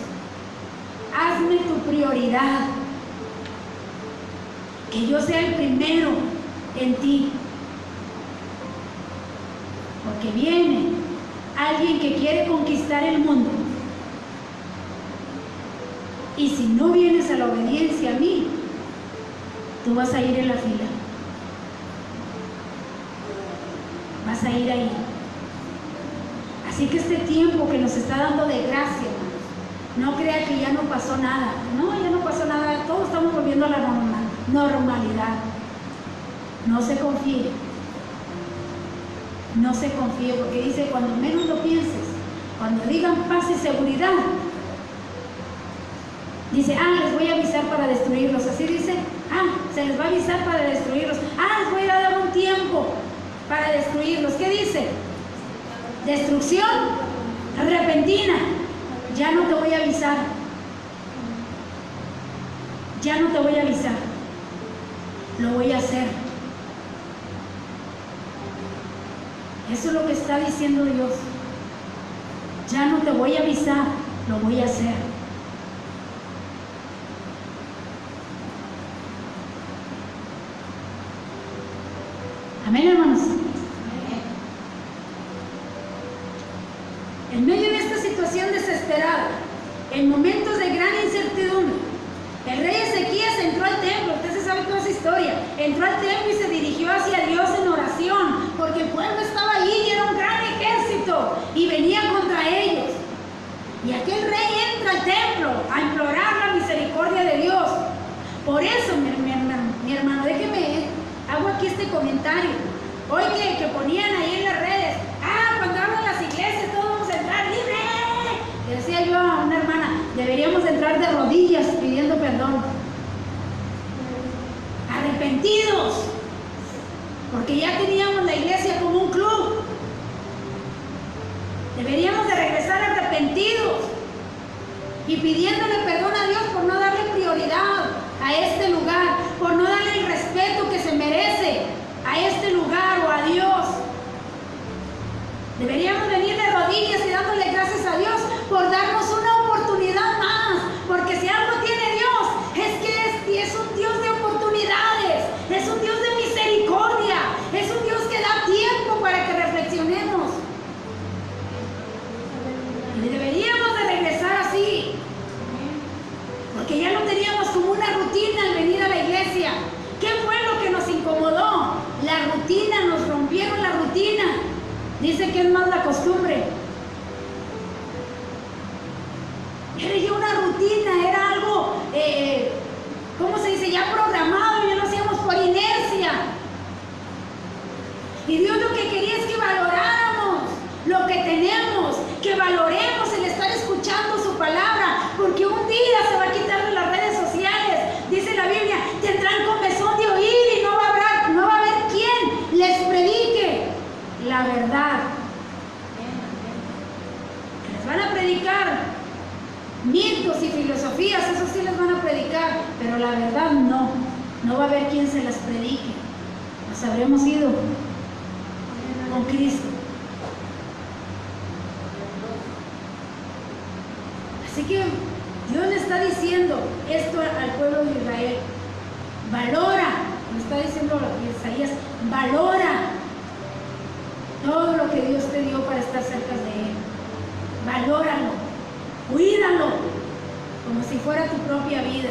Hazme tu prioridad, que yo sea el primero en ti, porque viene alguien que quiere conquistar el mundo. Y si no vienes a la obediencia a mí, tú vas a ir en la fila. Vas a ir ahí. Así que este tiempo que nos está dando de gracia, hermanos, no crea que ya no pasó nada. No, ya no pasó nada. Todos estamos volviendo a la normalidad. No se confíe. No se confíe, porque dice, cuando menos lo pienses, cuando digan paz y seguridad, dice, les voy a avisar para destruirlos. Así dice, se les va a avisar para destruirlos. Les voy a dar un tiempo para destruirlos. ¿Qué dice? Destrucción repentina. Ya no te voy a avisar. Ya no te voy a avisar. Lo voy a hacer. Eso es lo que está diciendo Dios. Ya no te voy a avisar, lo voy a hacer. Amén, hermanos. En medio de esta situación desesperada, en momentos de gran incertidumbre, el rey Ezequías entró al templo. Usted se sabe toda esa historia. Entró al templo y se dirigió hacia Dios en oración, porque el pueblo estaba allí y era un gran ejército y venía contra ellos. Y aquel rey entra al templo a implorar la misericordia de Dios. Por eso, mi hermano, déjeme, hago aquí este comentario. Hoy que ponían ahí en las redes, cuando abran las iglesias todos vamos a entrar libre. Le decía yo a una hermana, deberíamos entrar de rodillas pidiendo perdón. Arrepentidos. Porque ya teníamos la iglesia como un club. Deberíamos de regresar arrepentidos y pidiéndole perdón a Dios por no darle prioridad a este lugar, por no darle el respeto que se merece a este lugar o a Dios. Deberíamos venir de rodillas y dándole gracias a Dios por darnos una oportunidad más, porque si algo tiene Dios es que es un Dios de oportunidades, es un Dios de misericordia, es un Dios que da tiempo para que reflexionemos. Y deberíamos de regresar así, porque ya no teníamos como una rutina al venir a la iglesia. ¿Qué fue lo que nos incomodó? La rutina, nos rompieron la rutina. Dice que es más la costumbre. Era ya una rutina, era algo, ¿cómo se dice? Ya programado, ya lo hacíamos por inercia. Y Dios lo que quería es que valoráramos lo que tenemos, que valoremos el estar escuchando su palabra, porque un día se va a quitar de las redes sociales. Dice la Biblia, tendrán comezón de oír y no va a haber quien les predique la verdad. Les van a predicar mitos y filosofías, eso sí les van a predicar, pero la verdad no va a haber quien se las predique. Nos habremos ido con Cristo. Así que Dios le está diciendo esto al pueblo de Israel. Valora, lo está diciendo Isaías, valora todo lo que Dios te dio para estar cerca de Él. Valóralo, cuídalo, como si fuera tu propia vida.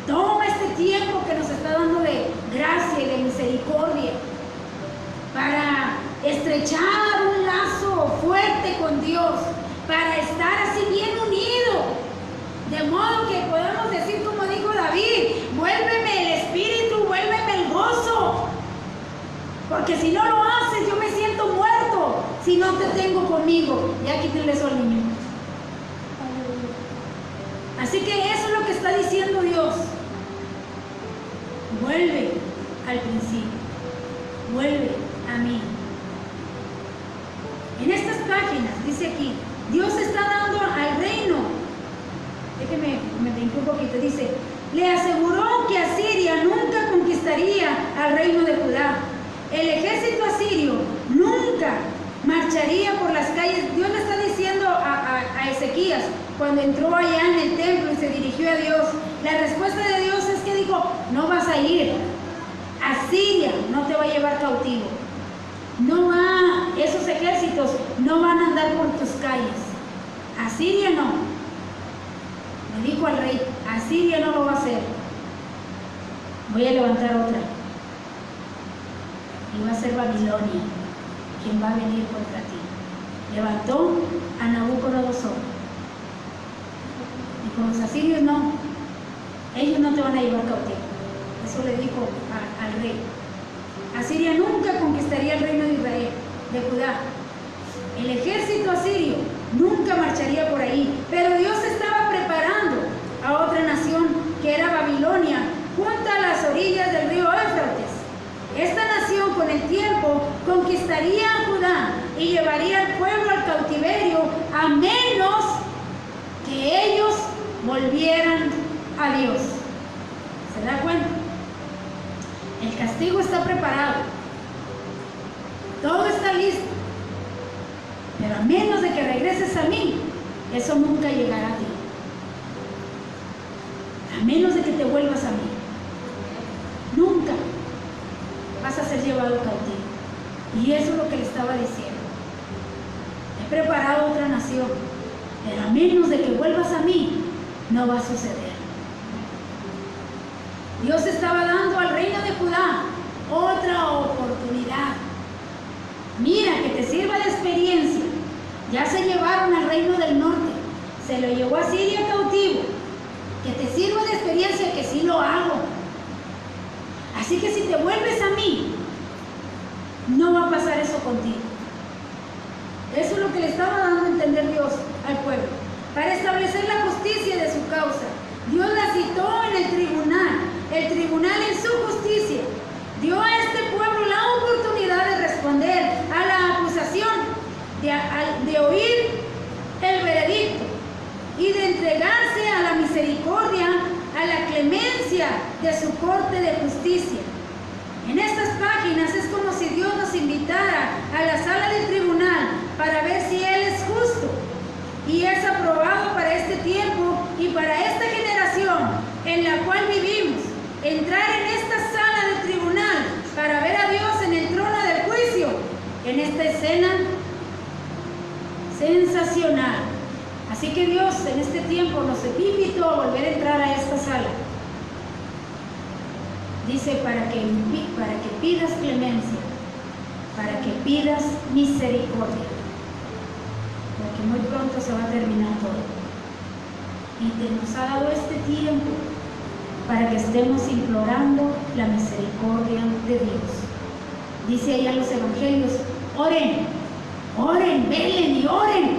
Toma este tiempo que nos está dando de gracia y de misericordia para estrechar un lazo fuerte con Dios, para estar así bien unido, de modo que podamos decir como dijo David, vuélveme el espíritu, vuélveme el gozo, porque si no lo haces yo me siento muerto si no te tengo conmigo. Ya quítenle eso al niño. Así que eso es lo que está diciendo Dios. Vuelve al principio, vuelve a mí. En estas páginas dice aquí, Dios está dando al reino, déjeme, me brinqué un poquito, dice, le aseguró que Asiria nunca conquistaría al reino de Judá. El ejército asirio nunca marcharía por las calles. Dios le está diciendo a Ezequías, cuando entró allá en el templo y se dirigió a Dios, la respuesta de Dios es que dijo, no vas a ir, Asiria no te va a llevar cautivo. No va, esos ejércitos no van a andar por tus calles. Asiria no. Le dijo al rey, Asiria no lo va a hacer. Voy a levantar otra. Y va a ser Babilonia quien va a venir contra ti. Levantó a Nabucodonosor. Y con los asirios no. Ellos no te van a llevar cautivo. Eso le dijo al rey. Asiria nunca conquistaría el reino de Israel, de Judá. El ejército asirio nunca marcharía por ahí, pero Dios estaba preparando a otra nación que era Babilonia, junto a las orillas del río Éufrates. Esta nación con el tiempo arrasaría a Judá y llevaría al pueblo al cautiverio, a menos que ellos volvieran a Dios. ¿Se da cuenta? El castigo está preparado, todo está listo, pero a menos de que regreses a mí, eso nunca llegará a ti. A menos de que te vuelvas a mí, nunca vas a ser llevado cautivo. Y eso es lo que le estaba diciendo. He preparado otra nación, pero a menos de que vuelvas a mí, no va a suceder. Dios estaba dando al reino de Judá otra oportunidad. Mira, que te sirva de experiencia. Ya se llevaron al reino del norte, se lo llevó a Siria cautivo. Que te sirva de experiencia que sí lo hago. Así que si te vuelves a mí, no va a pasar eso contigo. Eso es lo que le estaba dando a entender Dios al pueblo. Para establecer la justicia de su causa, Dios la citó en el tribunal en su justicia dio a este pueblo la oportunidad de responder a la acusación, de oír el veredicto y de entregarse a la misericordia, a la clemencia de su corte de justicia. En estas páginas es como si Dios nos invitara a la sala del tribunal para ver si Él es justo y es aprobado para este tiempo y para esta generación en la cual vivimos. Entrar en esta sala del tribunal para ver a Dios en el trono del juicio, en esta escena sensacional. Así que Dios en este tiempo nos invitó a volver a entrar a esta sala. Dice para que pidas clemencia, para que pidas misericordia, porque muy pronto se va a terminar todo. Y te nos ha dado este tiempo para que estemos implorando la misericordia de Dios. Dice ahí a los evangelios, oren, oren, velen y oren,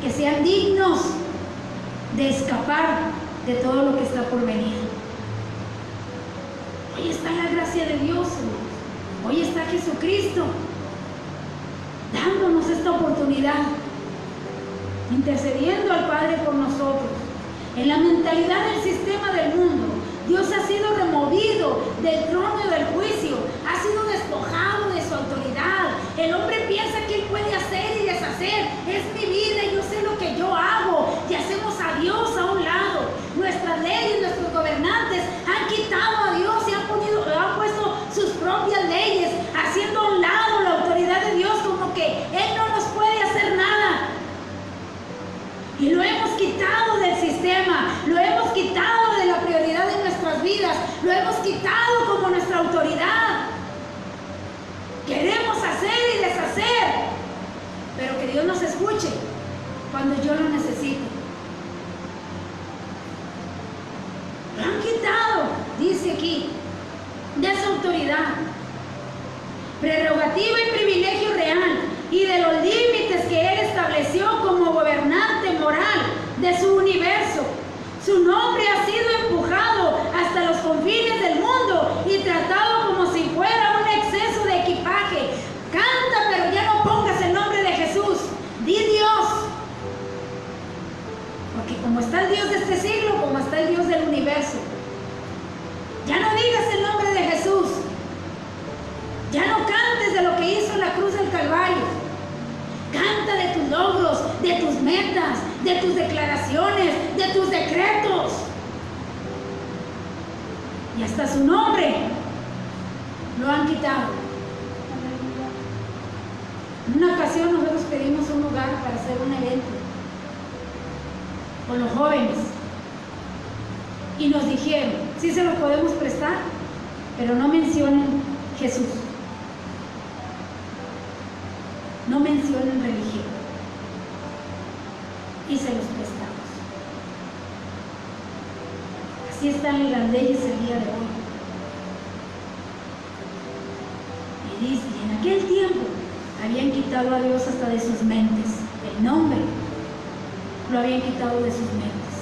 que sean dignos de escapar de todo lo que está por venir. Hoy está la gracia de Dios, hoy está Jesucristo dándonos esta oportunidad, intercediendo al Padre por nosotros. En la mentalidad del sistema del mundo, Dios ha sido removido del trono del juicio, ha sido despojado de su autoridad. El hombre piensa que él puede hacer y deshacer. Es mi vida y yo sé lo que yo hago. Y hacemos a Dios a un lado. Nuestras leyes, nuestros gobernantes han quitado a Dios y han puesto sus propias leyes, haciendo a un lado la autoridad de Dios, como que Él no nos puede hacer nada. Y lo hemos quitado del sistema, lo hemos quitado de la prioridad de nuestras vidas, lo hemos quitado como nuestra autoridad. Queremos hacer y deshacer, pero que Dios nos escuche cuando yo lo necesite. Lo han quitado, dice aquí, de su autoridad, prerrogativa y privilegio real, y de los límites que Él estableció como gobernante moral de su universo. Su nombre ha sido empujado hasta los confines del mundo y tratado como si fuera un exceso de equipaje. Canta, pero ya no pongas el nombre de Jesús, di Dios. Porque como está el Dios de este siglo, como está el Dios del universo, ya no digas el nombre de Jesús. Ya no cantes de lo que hizo en la cruz del Calvario. Canta de tus logros, de tus metas, de tus declaraciones, de tus decretos. Y hasta su nombre lo han quitado. En una ocasión nosotros pedimos un lugar para hacer un evento con los jóvenes. Y nos dijeron, sí se lo podemos prestar, pero no mencionen Jesús. No mencionen religión. Y se los prestamos. Así están en las leyes el día de hoy. Y dice, y en aquel tiempo habían quitado a Dios hasta de sus mentes. El nombre lo habían quitado de sus mentes.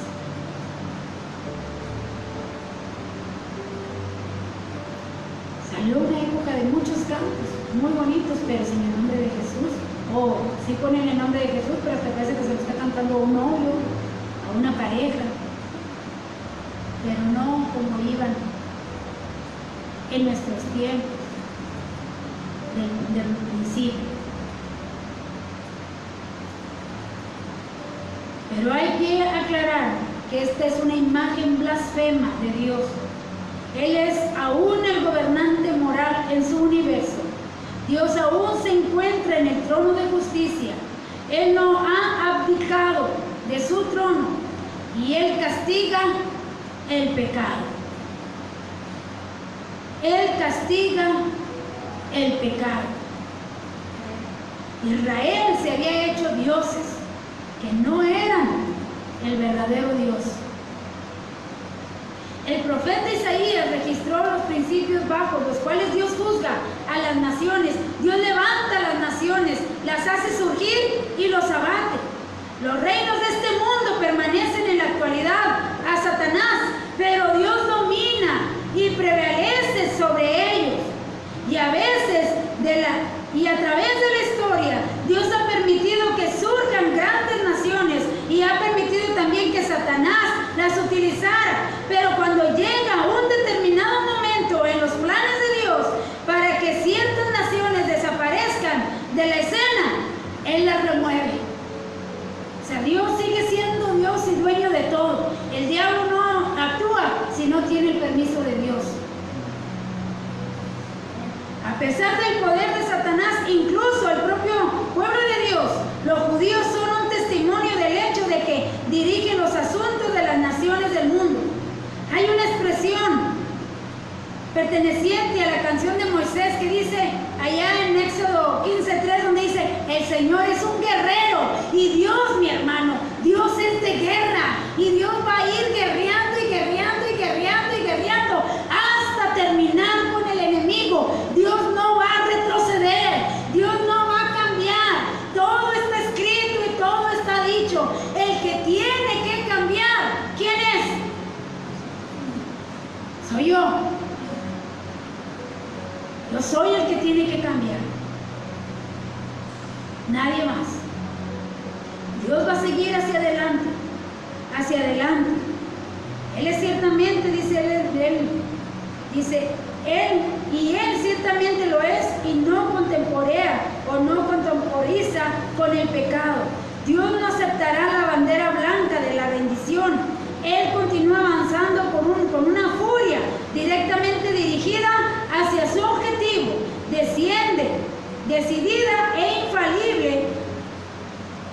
Salió una época de muchos cambios. muy bonitos, pero sin el nombre de Jesús. O sí ponen el nombre de Jesús, pero hasta parece que se lo está cantando a un novio, a una pareja. Pero no como iban en nuestros tiempos del principio. Pero hay que aclarar que esta es una imagen blasfema de Dios. Él es aún el gobernante moral en su universo. Dios aún se encuentra en el trono de justicia. Él no ha abdicado de su trono y Él castiga el pecado. Él castiga el pecado. Israel se había hecho dioses que no eran el verdadero Dios. El profeta Isaías registró los principios bajos, los cuales Dios juzga a las naciones. Dios levanta a las naciones, las hace surgir y los abate. Los reinos de este mundo permanecen en la actualidad a Satanás, pero Dios domina y prevalece sobre ellos. Y a veces, a través de la historia, Dios ha permitido que surjan grandes naciones y ha permitido también que Satanás las utilizara. Pero cuando llega un determinado momento en los planes de Dios para que ciertas naciones desaparezcan de la escena, Él las remueve. O sea, Dios sigue siendo Dios y dueño de todo. El diablo no actúa si no tiene el permiso de Dios. A pesar del poder de Satanás, incluso el propio pueblo de Dios, los judíos son un testimonio del hecho de que dirigen los asuntos de las naciones del mundo. Hay una expresión perteneciente a la canción de Moisés que dice allá en Éxodo 15:3, donde dice: el Señor es un guerrero y Dios, mi hermano, Dios es de guerra y Dios va a ir guerreando y guerreando y guerreando y guerreando hasta terminar con el enemigo. Dios no va a retroceder, Dios no va a cambiar. Todo está escrito y todo está dicho. El que tiene que cambiar, ¿quién es? Soy yo. Yo soy el que tiene que cambiar. Nadie más. Dios va a seguir hacia adelante, hacia adelante. Él es ciertamente, dice Él, y Él ciertamente lo es, y no contemporea o no contemporiza con el pecado. Dios no aceptará la bandera blanca de la rendición. Él continúa avanzando con una furia directamente dirigida hacia su objetivo. Desciende, decidida e infalible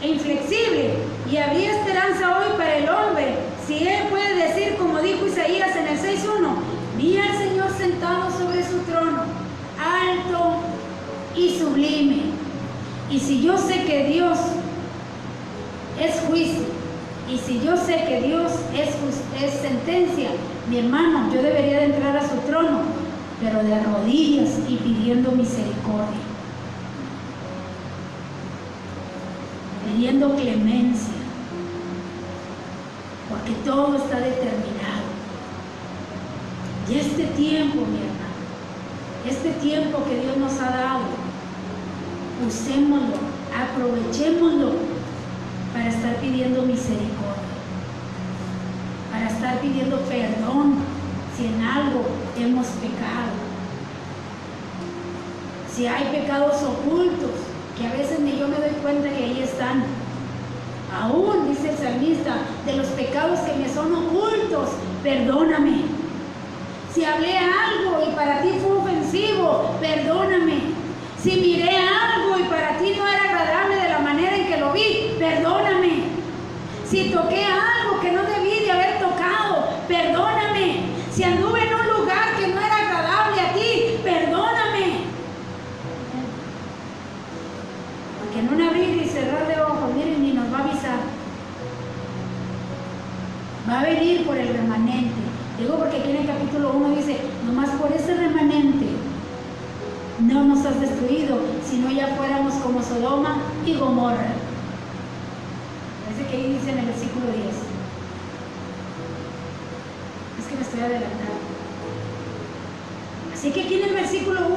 e inflexible, y habría esperanza hoy para el hombre si él puede decir, como dijo Isaías en el 6:1: vi al Señor sentado sobre su trono, alto y sublime. Y si yo sé que Dios es juicio, y si yo sé que Dios es sentencia, mi hermano, yo debería de entrar a su trono, pero de rodillas y pidiendo misericordia, pidiendo clemencia, porque todo está determinado. Y este tiempo, mi hermano, este tiempo que Dios nos ha dado, usémoslo, aprovechémoslo para estar pidiendo misericordia, para estar pidiendo perdón si en algo hemos pecado, si hay pecados ocultos que a veces ni yo me doy cuenta que ahí están. Aún, dice el salmista, de los pecados que me son ocultos, perdóname. Si hablé algo y para ti fue ofensivo, perdóname. Si miré algo y para ti no era agradable de la manera en que lo vi, perdóname. Si toqué algo que no debí de haber tocado, perdóname. Si anduve en un lugar que no era agradable a ti, perdóname. Porque en un abrir y cerrar de ojos, miren, ni nos va a avisar. Va a venir por el remanente. Digo porque aquí en el capítulo 1 dice: nomás por ese remanente no nos has destruido, si no ya fuéramos como Sodoma y Gomorra. Parece que ahí dice en el versículo 10. Es que me estoy adelantando. Así que aquí en el versículo 1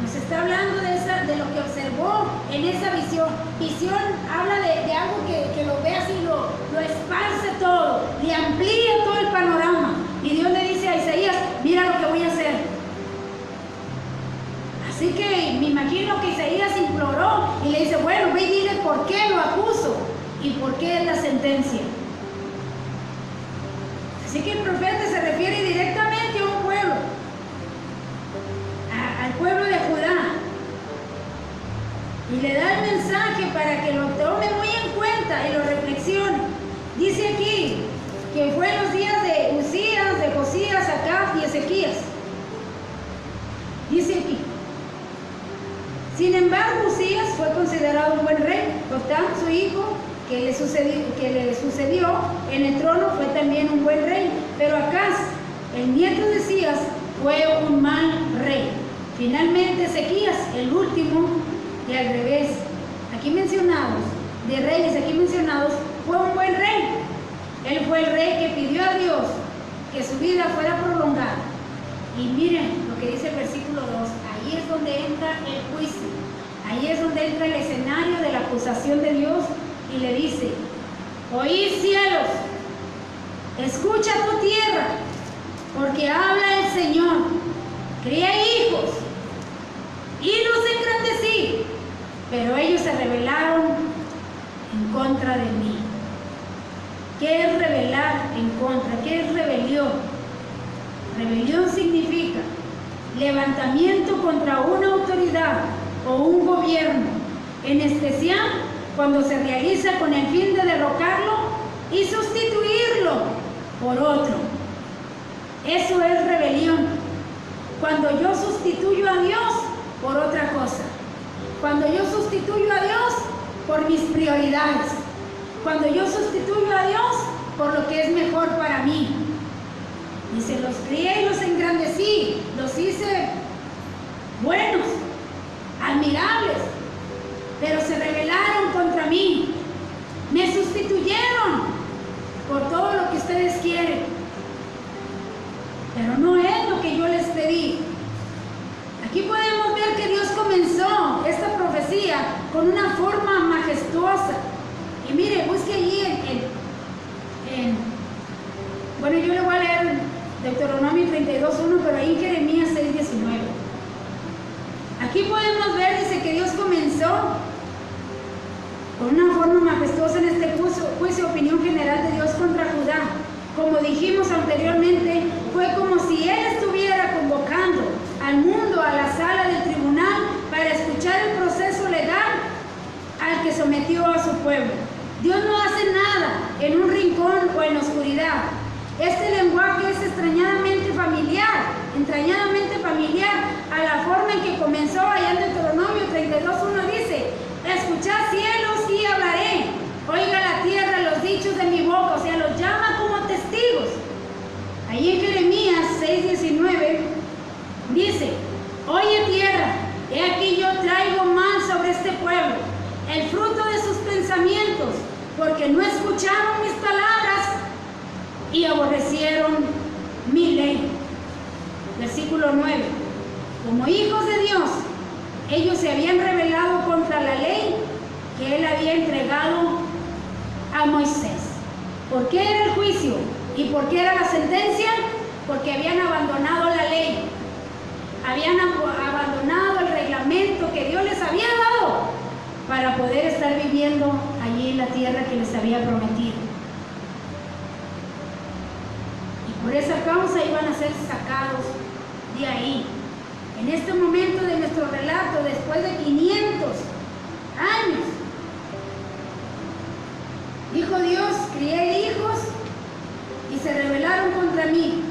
Nos está hablando de lo que observó en esa visión. Visión habla de algo que lo ve así, lo esparce todo, le amplía todo el panorama. Y Dios le dice a Isaías, mira lo que voy a hacer. Así que me imagino que Isaías imploró y le dice, bueno, ve y dile por qué lo acuso y por qué es la sentencia. Así que el profeta se refiere directamente a un pueblo, al pueblo de Judá, y le da el mensaje para que lo tome muy en cuenta y lo reflexione. Dice aquí que fue en los días de Usías, de Josías, Acab y Ezequías. Dice aquí, sin embargo, Usías fue considerado un buen rey. Jotam, su hijo, que le sucedió en el trono, fue también un buen rey. Pero Acaz, el nieto de Usías, fue un mal rey. Finalmente, Ezequías, el último, y al revés, aquí mencionados, de reyes aquí mencionados, fue un buen rey. Él fue el rey que pidió a Dios que su vida fuera prolongada. Y miren lo que dice el versículo 2, ahí es donde entra el juicio, ahí es donde entra el escenario de la acusación de Dios y le dice, oíd cielos, escucha tu tierra, porque habla el Señor, crié hijos y los engrandecí, pero ellos se rebelaron en contra de mí. ¿Qué es rebelar en contra? ¿Qué es rebelión? Rebelión significa levantamiento contra una autoridad o un gobierno, en especial cuando se realiza con el fin de derrocarlo y sustituirlo por otro. Eso es rebelión. Cuando yo sustituyo a Dios por otra cosa. Cuando yo sustituyo a Dios por mis prioridades. Cuando yo sustituyo a Dios por lo que es mejor para mí. Dice, los crié y los engrandecí, los hice buenos, admirables, pero se rebelaron contra mí. Me sustituyeron por todo lo que ustedes quieren, pero no es lo que yo les pedí. Aquí podemos ver que Dios comenzó esta profecía con una forma majestuosa. Y mire, busque allí bueno, yo le voy a leer Deuteronomio 32:1, pero ahí Jeremías 6:19. Aquí podemos ver, dice que Dios comenzó con una forma majestuosa en este juicio, opinión general de Dios contra Judá. Como dijimos anteriormente, fue como si Él estuviera convocando al mundo a la sala del tribunal para escuchar el proceso legal al que sometió a su pueblo. Dios no hace nada en un rincón o en la oscuridad. Este lenguaje es entrañadamente familiar a la forma en que comenzó allá en Deuteronomio 32:1 dice, escuchad cielos y hablaré, oiga la tierra los dichos de mi boca, o sea, los llama como testigos. Ahí en Jeremías 6:19 dice, oye tierra, he aquí yo traigo mal sobre este pueblo, el fruto de sus pensamientos, porque no escucharon mis palabras y aborrecieron mi ley. Versículo 9. Como hijos de Dios, ellos se habían rebelado contra la ley que Él había entregado a Moisés. ¿Por qué era el juicio? ¿Y por qué era la sentencia? Porque habían abandonado la ley. Habían abandonado el reglamento que Dios les había dado para poder estar viviendo allí en la tierra que les había prometido. Por esa causa iban a ser sacados de ahí. En este momento de nuestro relato, después de 500 años, dijo Dios, crié hijos y se rebelaron contra mí.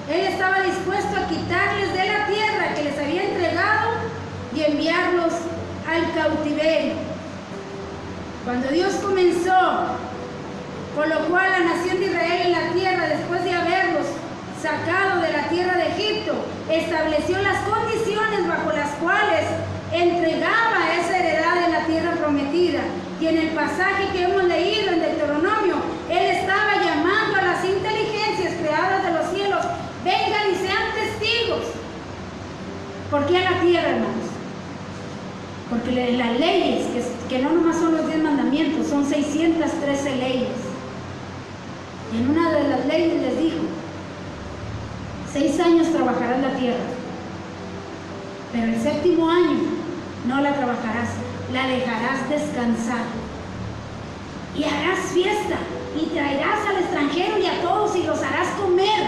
Él estaba dispuesto a quitarles de la tierra que les había entregado y enviarlos al cautiverio. Cuando Dios comenzó, colocó a la nación de Israel en la tierra después de haberlos sacado de la tierra de Egipto, estableció las condiciones bajo las cuales entregaba esa heredad en la tierra prometida. Y en el pasaje que hemos leído en Deuteronomio, Él estaba llamando a las inteligencias creadas de los cielos, vengan y sean testigos. ¿Por qué a la tierra, hermanos? Porque en las leyes, que no nomás son los 10 mandamientos, son 613 leyes. Y en una de las leyes les dijo: 6 años trabajarás la tierra, pero el 7º año no la trabajarás, la dejarás descansar. Y harás fiesta, y traerás al extranjero y a todos, y los harás comer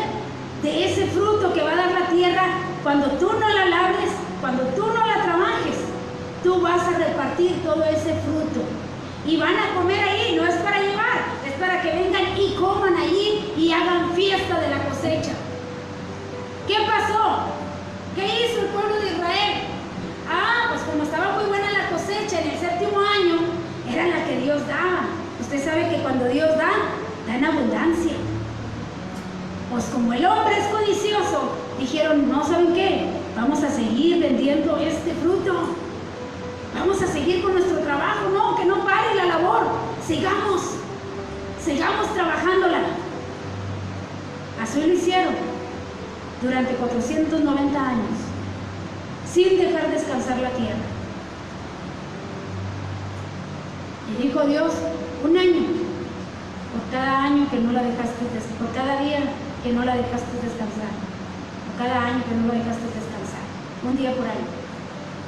de ese fruto que va a dar la tierra. Cuando tú no la labres, cuando tú no la trabajes, tú vas a repartir todo ese fruto. Y van a comer ahí, no es para llevar, es para que vengan y coman allí y hagan fiesta de la cosecha. ¿Qué pasó? ¿Qué hizo el pueblo de Israel? Pues como estaba muy buena la cosecha, en el 7º año era la que Dios daba. Usted sabe que cuando Dios da en abundancia. Pues como el hombre es codicioso, dijeron: no, ¿saben qué? Vamos a seguir vendiendo este fruto. Vamos a seguir con nuestro trabajo. No, que no pare la labor. Sigamos trabajándola. Así lo hicieron durante 490 años, sin dejar descansar la tierra. Y dijo Dios: 1 año, por cada año que no la dejaste descansar, por cada día que no la dejaste descansar, por cada año que no la dejaste descansar, 1 día por año.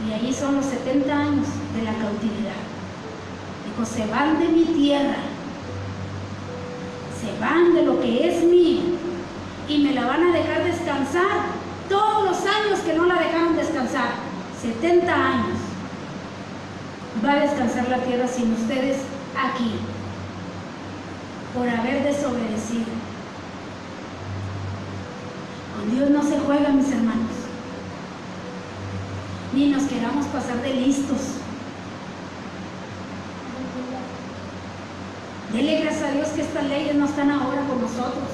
Y allí son los 70 años de la cautividad. Dijo: se van de mi tierra, se van de lo que es mío, y me la van a dejar descansar todos los años que no la dejaron descansar. 70 años va a descansar la tierra sin ustedes aquí, por haber desobedecido. Con Dios no se juega, mis hermanos, ni nos queramos pasar de listos. Dele gracias a Dios que estas leyes no están ahora con nosotros,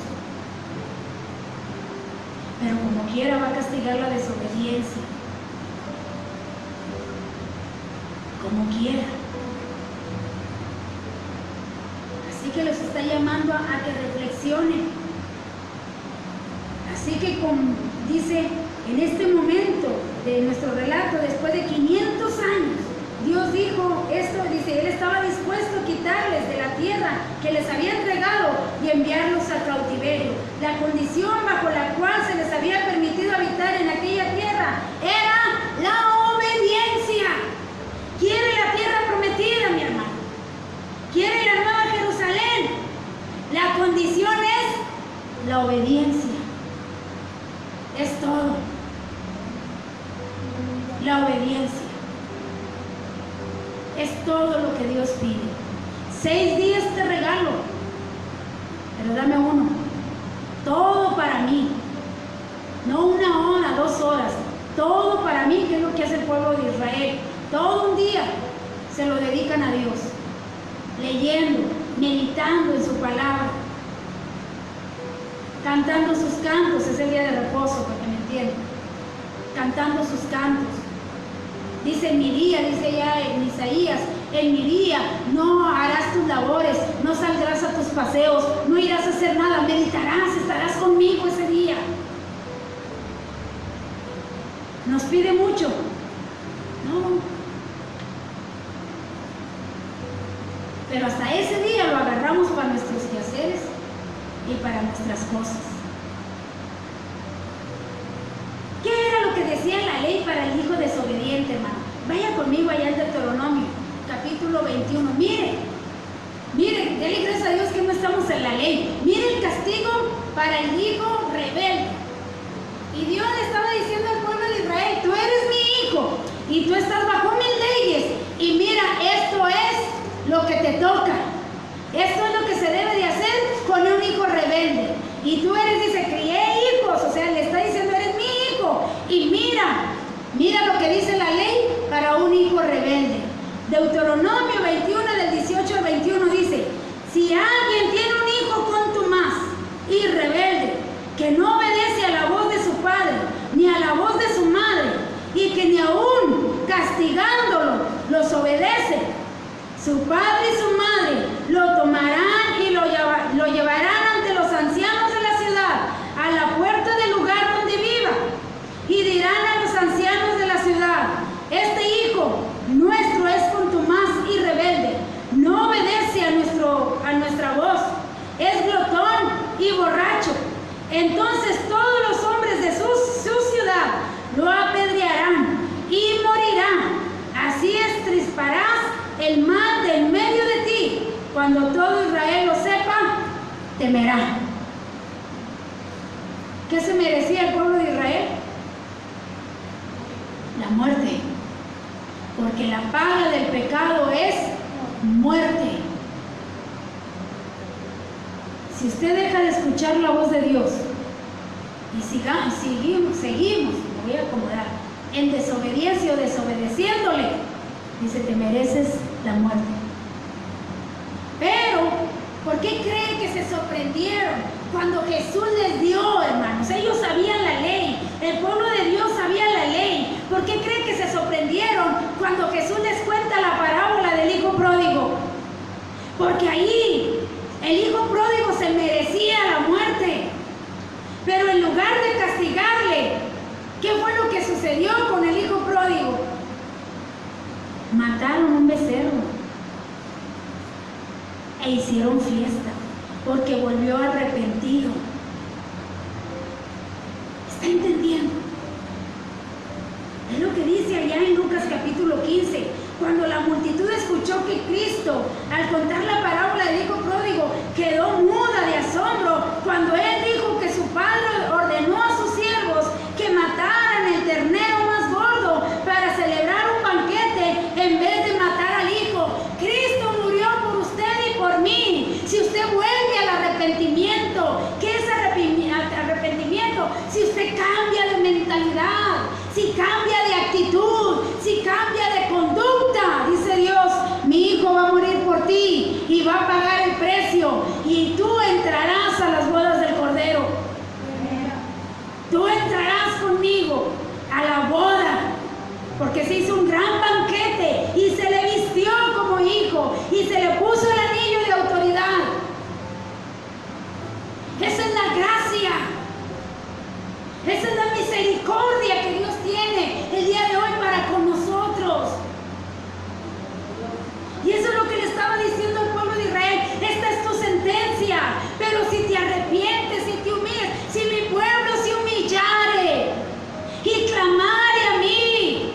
pero como quiera va a castigar la desobediencia, como quiera. Así que los está llamando a que reflexionen. Así que, como dice en este momento de nuestro relato, después de 500 años, Dios dijo esto, dice: Él estaba dispuesto a quitarles de la tierra que les había entregado y enviarlos al cautiverio. La condición bajo la cual se les había permitido habitar en aquella tierra era la obediencia. ¿Quiere la tierra prometida, mi hermano? ¿Quiere la nueva Jerusalén? La condición es la obediencia. Es todo. La obediencia es todo lo que Dios pide. 6 días te regalo, pero dame 1. Todo para mí. No 1 hora, 2 horas. Todo para mí, que es lo que hace el pueblo de Israel. Todo un día se lo dedican a Dios, leyendo, meditando en su palabra, cantando sus cantos. Es el día de reposo, para que me entiendan. Cantando sus cantos. Dice: en mi día, dice ya en Isaías, en mi día no harás tus labores, no saldrás a tus paseos, no irás a hacer nada, meditarás, estarás conmigo ese día. Nos pide mucho. No. Pero hasta ese día lo agarramos para nuestros quehaceres y para nuestras cosas. ¿Qué era lo que decía la ley para el hijo desobediente, hermano? Vaya conmigo allá en Deuteronomio, capítulo 21. Mire, dele gracias a Dios que no estamos en la ley. Mire el castigo para el hijo rebelde. Y Dios le estaba diciendo al pueblo de Israel: tú eres mi hijo y tú estás bajo mis leyes. Y mira, esto es lo que te toca. Esto es lo que se debe de hacer con un hijo rebelde. Y tú eres, dice, crié hijos. O sea, le está diciendo: eres mi hijo. Y mira lo que dice la ley para un hijo rebelde. Deuteronomio 21, del 18 al 21 dice: si alguien tiene un hijo contumaz y rebelde, que no obedece a la voz de su padre, ni a la voz de su madre, y que ni aún castigándolo los obedece, su padre y su madre lo tomarán y lo llevarán ante los ancianos de la ciudad, a la puerta del lugar donde viva, y dirán a los ancianos de la ciudad: este hijo no es Entonces todos los hombres de su ciudad lo apedrearán y morirá. Así estrisparás el mal del medio de ti. Cuando todo Israel lo sepa, temerá. ¿Qué se merecía el pueblo de Israel? La muerte. Porque la paga del pecado es muerte. Si usted deja de escuchar la voz de Dios y seguimos, me voy a acomodar, en desobediencia o desobedeciéndole, dice, te mereces la muerte. Pero, ¿por qué creen que se sorprendieron cuando Jesús les dio, hermanos? Ellos sabían la ley, el pueblo de Dios sabía la ley. ¿Por qué creen que se sorprendieron cuando Jesús les cuenta la parábola del hijo pródigo? Porque ahí el hijo pródigo se merecía la muerte, pero en lugar de castigarle, ¿qué fue lo que sucedió con el hijo pródigo? Mataron un becerro e hicieron fiesta porque volvió arrepentido. ¿Está entendiendo? Es lo que dice allá en Lucas capítulo 15. Cuando la multitud escuchó que Cristo, al contar la parábola del hijo pródigo, quedó muda de asombro cuando él dijo que su padre ordenó a sus siervos que mataran el ternero más gordo para celebrar un banquete en vez de matar al hijo. Cristo murió por usted y por mí. Si usted vuelve al arrepentimiento, ¿qué es arrepentimiento? Si usted cambia de mentalidad, si cambia de actitud, si cambia de conducta, dice Dios, mi hijo va a morir por ti y va a pagar el precio y tú entrarás a las bodas del Cordero. Tú entrarás conmigo a la boda, porque se hizo un gran banquete y se le vistió como hijo y se le puso el anillo de autoridad. Esa es la gracia. Esa es la misericordia que Dios tiene el día de hoy para con nosotros. Y eso es lo que le estaba diciendo al pueblo de Israel. Esta es tu sentencia. Pero si te arrepientes, si te humillas, si mi pueblo se humillare y clamare a mí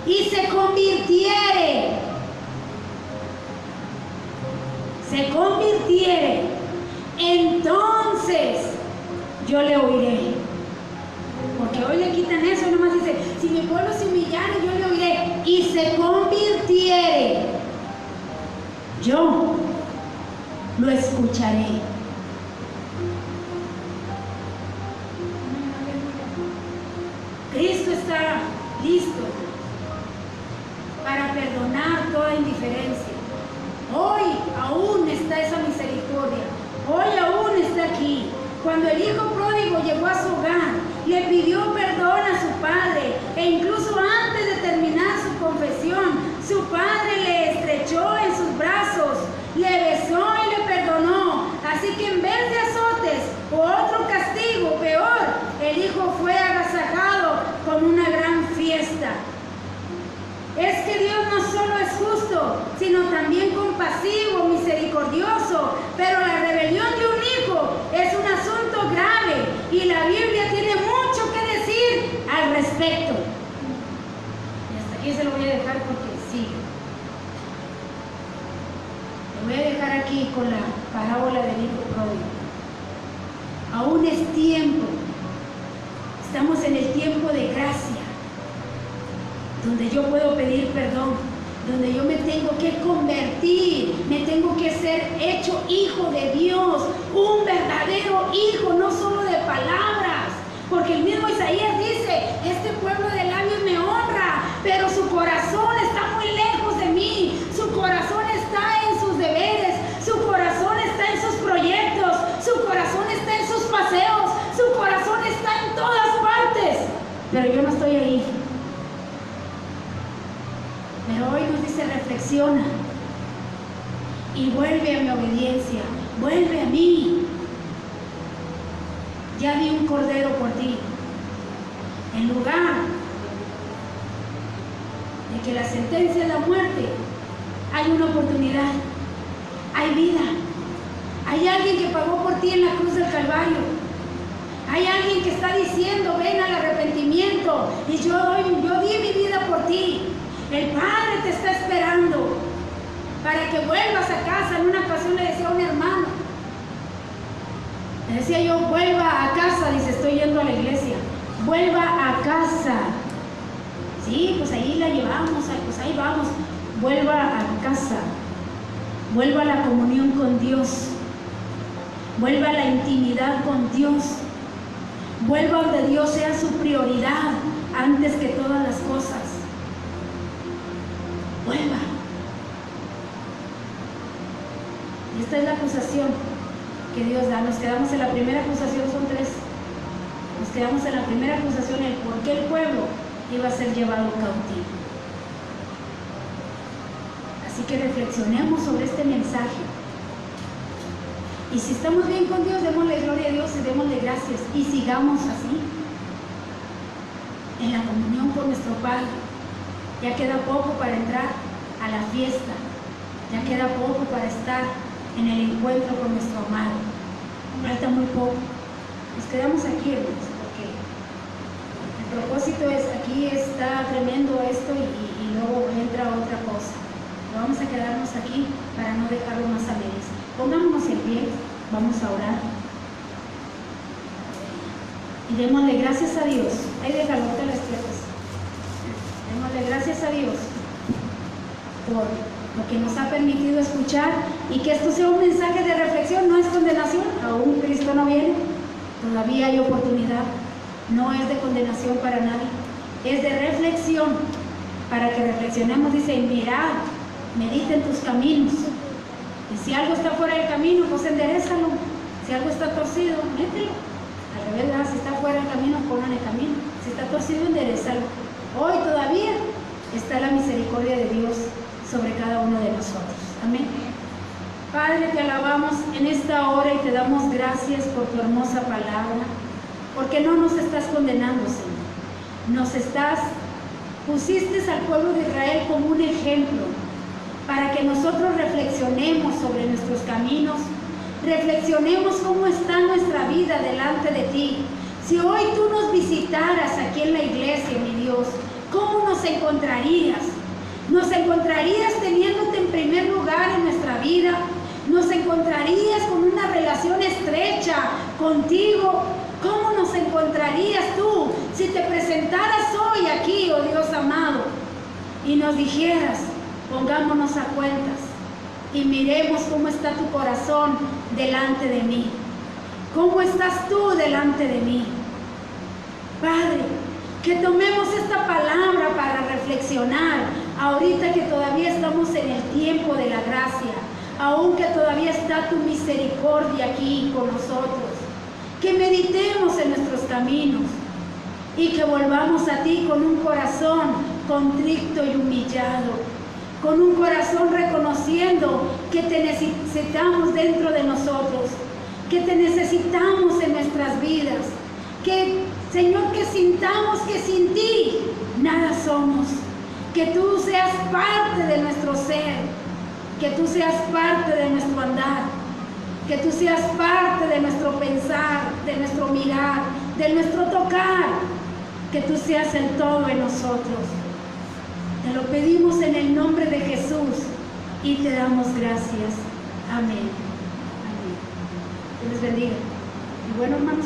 y se convirtiere, entonces yo le oiré. Porque hoy le quitan eso, nomás dice, si mi pueblo se humillare, yo le oiré, y se convirtiere, yo lo escucharé. Cristo está listo para perdonar toda indiferencia. Hoy aún está esa misericordia. Hoy aún está aquí. Cuando el hijo pródigo llegó a su hogar, le pidió perdón a su padre, e incluso antes de terminar su confesión, su padre le estrechó en sus brazos, le besó y le perdonó. Así que en vez de azotes o otro castigo peor, el hijo fue agasajado con una gran fiesta. Es que Dios no solo es justo, sino también compasivo, misericordioso, pero la rebelión de un hijo es un asunto grave y la Biblia tiene mucho que decir al respecto. Y hasta aquí se lo voy a dejar porque sigue. Lo voy a dejar aquí con la parábola del hijo pródigo. Aún es tiempo, estamos en el tiempo de gracia, donde yo puedo pedir perdón, donde yo me tengo que convertir, me tengo que ser hecho hijo de Dios, un verdadero hijo, no solo de palabras, porque el mismo Isaías dice, este pueblo de labios me honra, pero su corazón está muy lejos de mí, su corazón está en sus deberes, su corazón está en sus proyectos, su corazón está en sus paseos, su corazón está en todas partes, pero yo no estoy ahí. Pero hoy nos dice, reflexiona y vuelve a mi obediencia, vuelve a mí. Ya di un cordero por ti. En lugar de que la sentencia es la muerte, hay una oportunidad, hay vida. Hay alguien que pagó por ti en la cruz del Calvario. muerto y yo di mi vida por ti. El Padre te está esperando para que vuelvas a casa. En una ocasión le decía a un hermano, le decía yo, vuelva a casa. Dice, estoy yendo a la iglesia. Vuelva a casa. Sí, pues ahí la llevamos, pues ahí vamos. Vuelva a casa. Vuelva a la comunión con Dios. Vuelva a la intimidad con Dios. Vuelva donde Dios sea su prioridad antes que todas las cosas. Vuelva. Y esta es la acusación que Dios da. Nos quedamos en la primera acusación, son 3. Nos quedamos en la primera acusación, el por qué el pueblo iba a ser llevado cautivo. Así que reflexionemos sobre este mensaje. Y si estamos bien con Dios, démosle gloria a Dios y démosle gracias. Y sigamos así, en la comunión con nuestro Padre. Ya queda poco para entrar a la fiesta. Ya queda poco para estar en el encuentro con nuestro amado. Falta muy poco. Nos quedamos aquí, hermanos, porque el propósito es, aquí está tremendo esto y luego entra otra cosa. Pero vamos a quedarnos aquí para no dejarlo más a medias. Pongámonos en pie, vamos a orar. Y démosle gracias a Dios. Ahí déjalo, te las piernas. Démosle gracias a Dios por lo que nos ha permitido escuchar y que esto sea un mensaje de reflexión, no es condenación. Aún Cristo no viene, todavía hay oportunidad. No es de condenación para nadie, es de reflexión, para que reflexionemos. Dice, mirad, mediten tus caminos. Y si algo está fuera del camino, pues enderezalo. Si algo está torcido, mételo. Al revés, ¿verdad? Si está fuera del camino, ponlo en el camino. Si está torcido, enderezalo. Hoy todavía está la misericordia de Dios sobre cada uno de nosotros. Amén. Padre, te alabamos en esta hora y te damos gracias por tu hermosa palabra, porque no nos estás condenando, Señor. Pusiste al pueblo de Israel como un ejemplo, para que nosotros reflexionemos sobre nuestros caminos, reflexionemos cómo está nuestra vida delante de ti. Si hoy tú nos visitaras aquí en la iglesia, mi Dios, ¿cómo nos encontrarías? Nos encontrarías teniéndote en primer lugar en nuestra vida, nos encontrarías con una relación estrecha contigo. ¿Cómo nos encontrarías tú si te presentaras hoy aquí, oh Dios amado, y nos dijeras, pongámonos a cuentas y miremos cómo está tu corazón delante de mí? ¿Cómo estás tú delante de mí? Padre, que tomemos esta palabra para reflexionar, ahorita que todavía estamos en el tiempo de la gracia, aunque todavía está tu misericordia aquí con nosotros. Que meditemos en nuestros caminos y que volvamos a ti con un corazón contrito y humillado, con un corazón reconociendo que te necesitamos dentro de nosotros, que te necesitamos en nuestras vidas, que, Señor, que sintamos que sin ti nada somos, que tú seas parte de nuestro ser, que tú seas parte de nuestro andar, que tú seas parte de nuestro pensar, de nuestro mirar, de nuestro tocar, que tú seas el todo en nosotros. Te lo pedimos en el nombre de Jesús y te damos gracias. Amén. Amén. Dios les bendiga. Y bueno, hermanos.